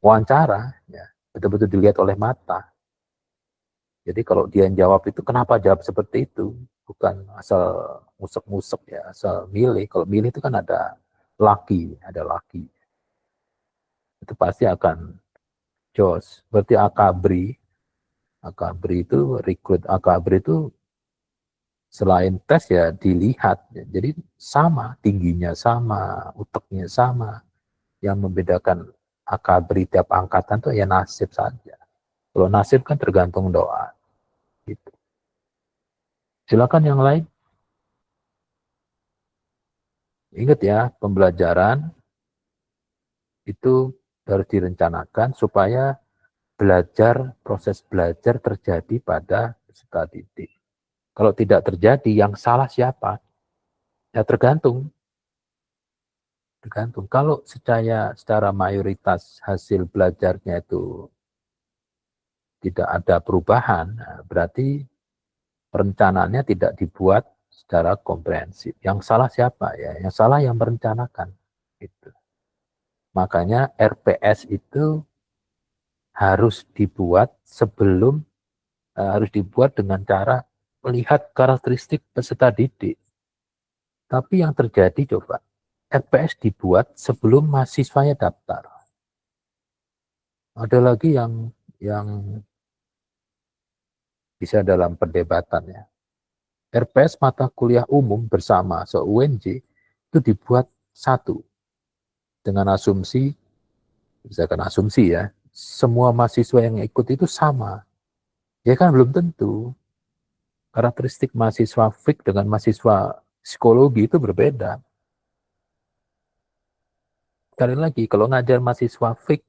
wawancara ya betul-betul dilihat oleh mata. Jadi kalau dia yang jawab itu kenapa jawab seperti itu, bukan asal musek-musek ya, asal milih. Kalau milih itu kan ada laki. Itu pasti akan jos. Berarti akabri itu rekrut akabri itu selain tes ya dilihat. Jadi sama, tingginya sama, uteknya sama. Yang membedakan akabri tiap angkatan itu ya nasib saja. Kalau nasib kan tergantung doa. Gitu. Silakan yang lain. Ingat ya, pembelajaran itu harus direncanakan supaya proses belajar terjadi pada peserta didik. Kalau tidak terjadi, yang salah siapa? Ya tergantung. Kalau secara mayoritas hasil belajarnya itu tidak ada perubahan, berarti perencanaannya tidak dibuat secara komprehensif. Yang salah siapa ya? Yang salah yang merencanakan. Gitu. Makanya RPS itu harus dibuat harus dibuat dengan cara melihat karakteristik peserta didik. Tapi yang terjadi coba, RPS dibuat sebelum mahasiswanya daftar. Ada lagi yang bisa dalam perdebatan ya. RPS mata kuliah umum bersama se-UNJ itu dibuat satu dengan asumsi, misalkan asumsi ya, semua mahasiswa yang ikut itu sama. Ya kan belum tentu. Karakteristik mahasiswa FIK dengan mahasiswa psikologi itu berbeda. Sekali lagi, kalau ngajar mahasiswa FIK,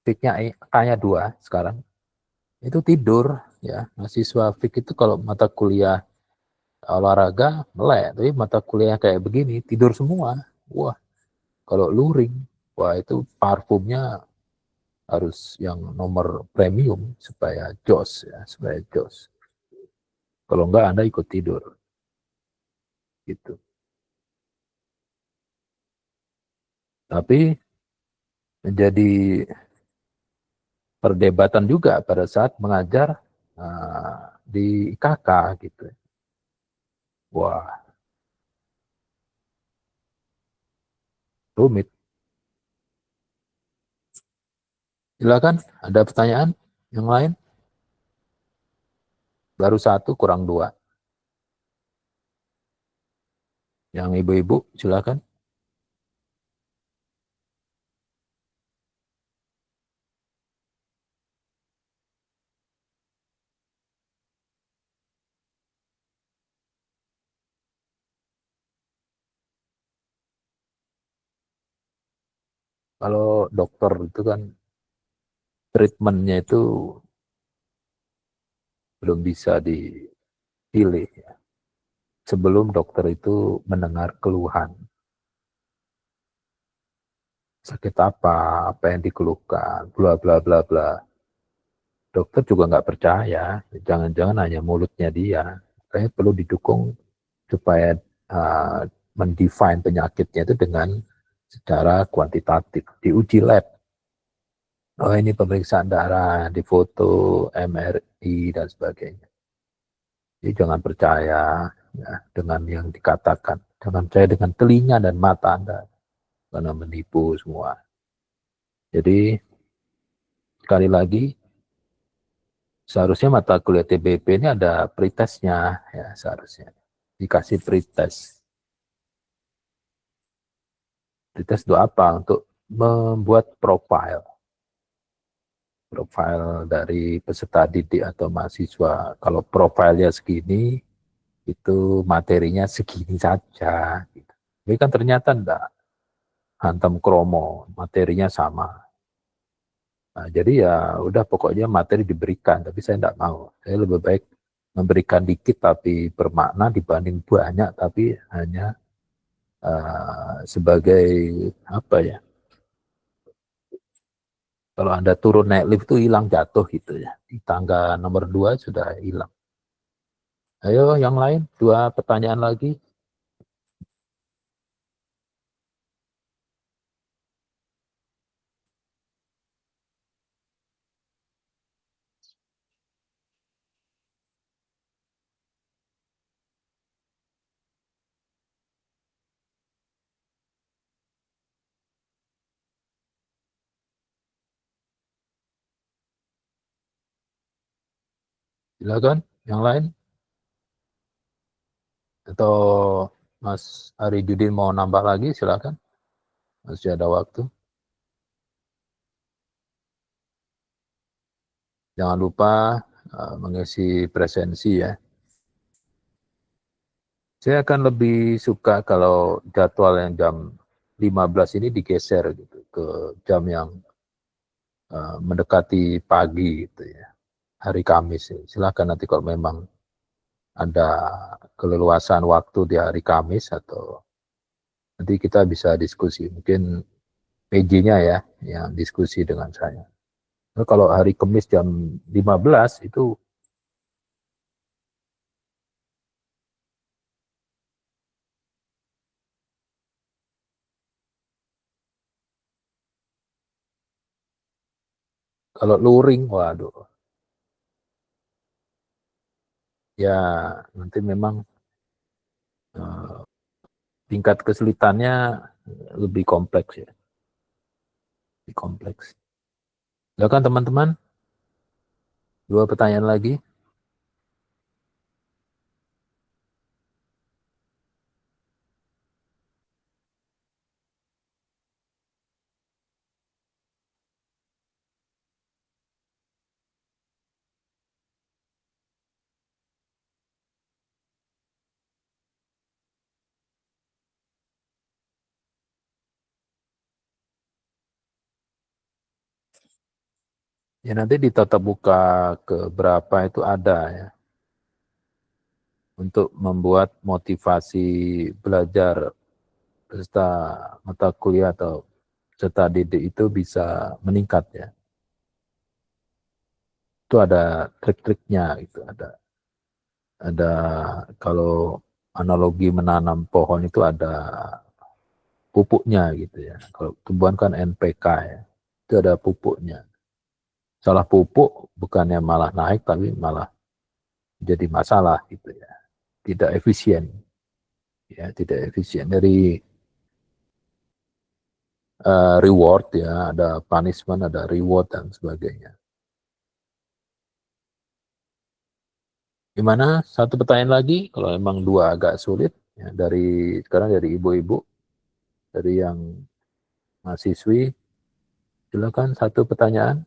FIK-nya K-nya 2 sekarang, itu tidur. Ya, mahasiswa FIK itu kalau mata kuliah olahraga melek, tapi mata kuliah kayak begini tidur semua. Wah, kalau luring, wah itu parfumnya harus yang nomor premium supaya jos ya, supaya jos. Kalau enggak Anda ikut tidur. gitu. Tapi menjadi perdebatan juga pada saat mengajar di IKK gitu. Wah, rumit. Silakan, ada pertanyaan yang lain? Baru satu, kurang dua. Yang ibu-ibu, silakan. Kalau dokter itu kan treatmentnya itu belum bisa dipilih. Sebelum dokter itu mendengar keluhan. Sakit apa yang dikeluhkan, bla bla bla bla. Dokter juga nggak percaya, jangan-jangan hanya mulutnya dia. Makanya perlu didukung supaya mendefine penyakitnya itu dengan secara kuantitatif, diuji lab. Oh ini pemeriksaan darah, difoto, MRI dan sebagainya. Jadi jangan percaya ya, dengan yang dikatakan, jangan percaya dengan telinga dan mata Anda karena menipu semua. Jadi sekali lagi seharusnya mata kuliah TBP ini ada pretestnya ya, seharusnya dikasih pretest. Pretest itu apa? Untuk membuat profil dari peserta didik atau mahasiswa. Kalau profilnya segini, itu materinya segini saja. Gitu. Tapi kan ternyata enggak, hantam kromo, materinya sama. Nah, jadi ya udah pokoknya materi diberikan, tapi saya enggak mau. Saya lebih baik memberikan dikit tapi bermakna dibanding banyak tapi hanya sebagai apa ya? Kalau Anda turun naik lift itu hilang jatuh gitu ya. Di tangga nomor 2 sudah hilang. Ayo yang lain, 2 pertanyaan lagi. Silakan, yang lain. Atau Mas Ari Judin mau nambah lagi, silakan. Masih ada waktu. Jangan lupa mengisi presensi ya. Saya akan lebih suka kalau jadwal yang jam 15 ini digeser gitu ke jam yang mendekati pagi gitu ya. Hari Kamis. Silakan nanti kalau memang ada keleluasan waktu di hari Kamis atau nanti kita bisa diskusi. Mungkin PJ-nya ya yang diskusi dengan saya. Nah, kalau hari Kamis jam 15 itu kalau luring, waduh, ya nanti memang tingkat kesulitannya lebih kompleks ya, lebih kompleks. Silakan teman-teman, 2 pertanyaan lagi. Ya nanti di tatap muka ke berapa itu ada ya, untuk membuat motivasi belajar peserta mata kuliah atau peserta didik itu bisa meningkat ya. Itu ada trik-triknya gitu, ada kalau analogi menanam pohon itu ada pupuknya gitu ya. Kalau tumbuhan kan NPK ya, itu ada pupuknya. Salah pupuk bukannya malah naik, tapi malah jadi masalah gitu ya. Tidak efisien. Ya, tidak efisien. Dari reward ya, ada punishment, ada reward dan sebagainya. Gimana? Satu pertanyaan lagi, kalau memang dua agak sulit, ya, sekarang dari ibu-ibu, dari yang mahasiswi, silakan satu pertanyaan.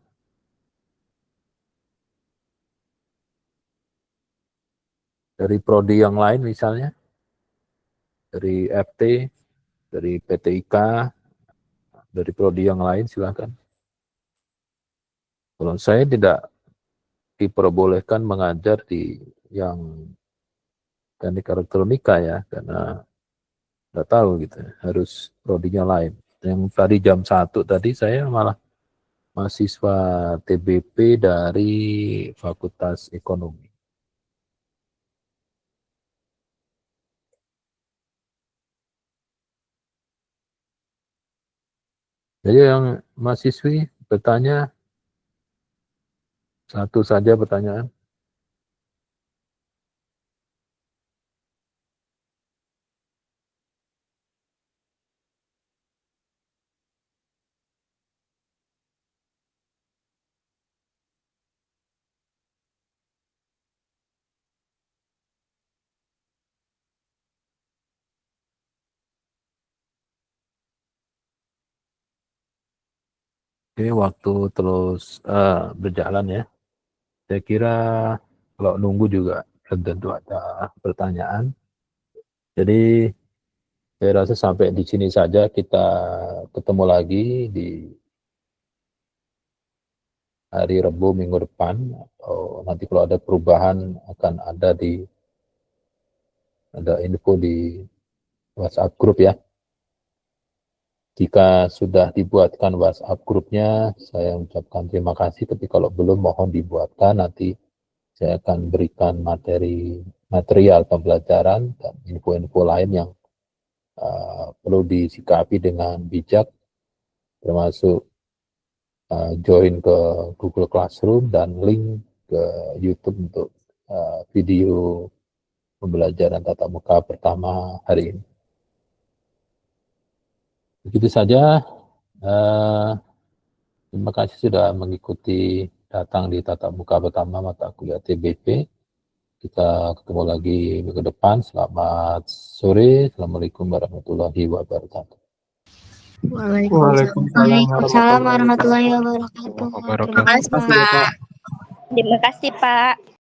Dari prodi yang lain misalnya, dari FT, dari PTIK, dari prodi yang lain silakan. Kalau saya tidak diperbolehkan mengajar di yang teknik elektronika ya, karena nggak tahu gitu, harus prodinya lain. Yang tadi jam 1 tadi saya malah mahasiswa TBP dari Fakultas Ekonomi. Jadi yang mahasiswi bertanya, satu saja pertanyaan. Oke, waktu terus berjalan ya. Saya kira kalau nunggu juga belum tentu ada pertanyaan. Jadi saya rasa sampai di sini saja, kita ketemu lagi di hari Rabu minggu depan, atau nanti kalau ada perubahan akan ada info di WhatsApp grup ya. Jika sudah dibuatkan WhatsApp grupnya, saya ucapkan terima kasih, tapi kalau belum mohon dibuatkan, nanti saya akan berikan material pembelajaran dan info-info lain yang perlu disikapi dengan bijak, termasuk join ke Google Classroom dan link ke YouTube untuk video pembelajaran tatap muka pertama hari ini. Begitu saja. Terima kasih sudah mengikuti datang di tatap muka pertama mata kuliah TBP. Kita ketemu lagi minggu depan. Selamat sore. Assalamualaikum warahmatullahi wabarakatuh. Waalaikumsalam warahmatullahi wabarakatuh. Terima kasih, Pak. Terima kasih, Pak. Terima kasih, Pak.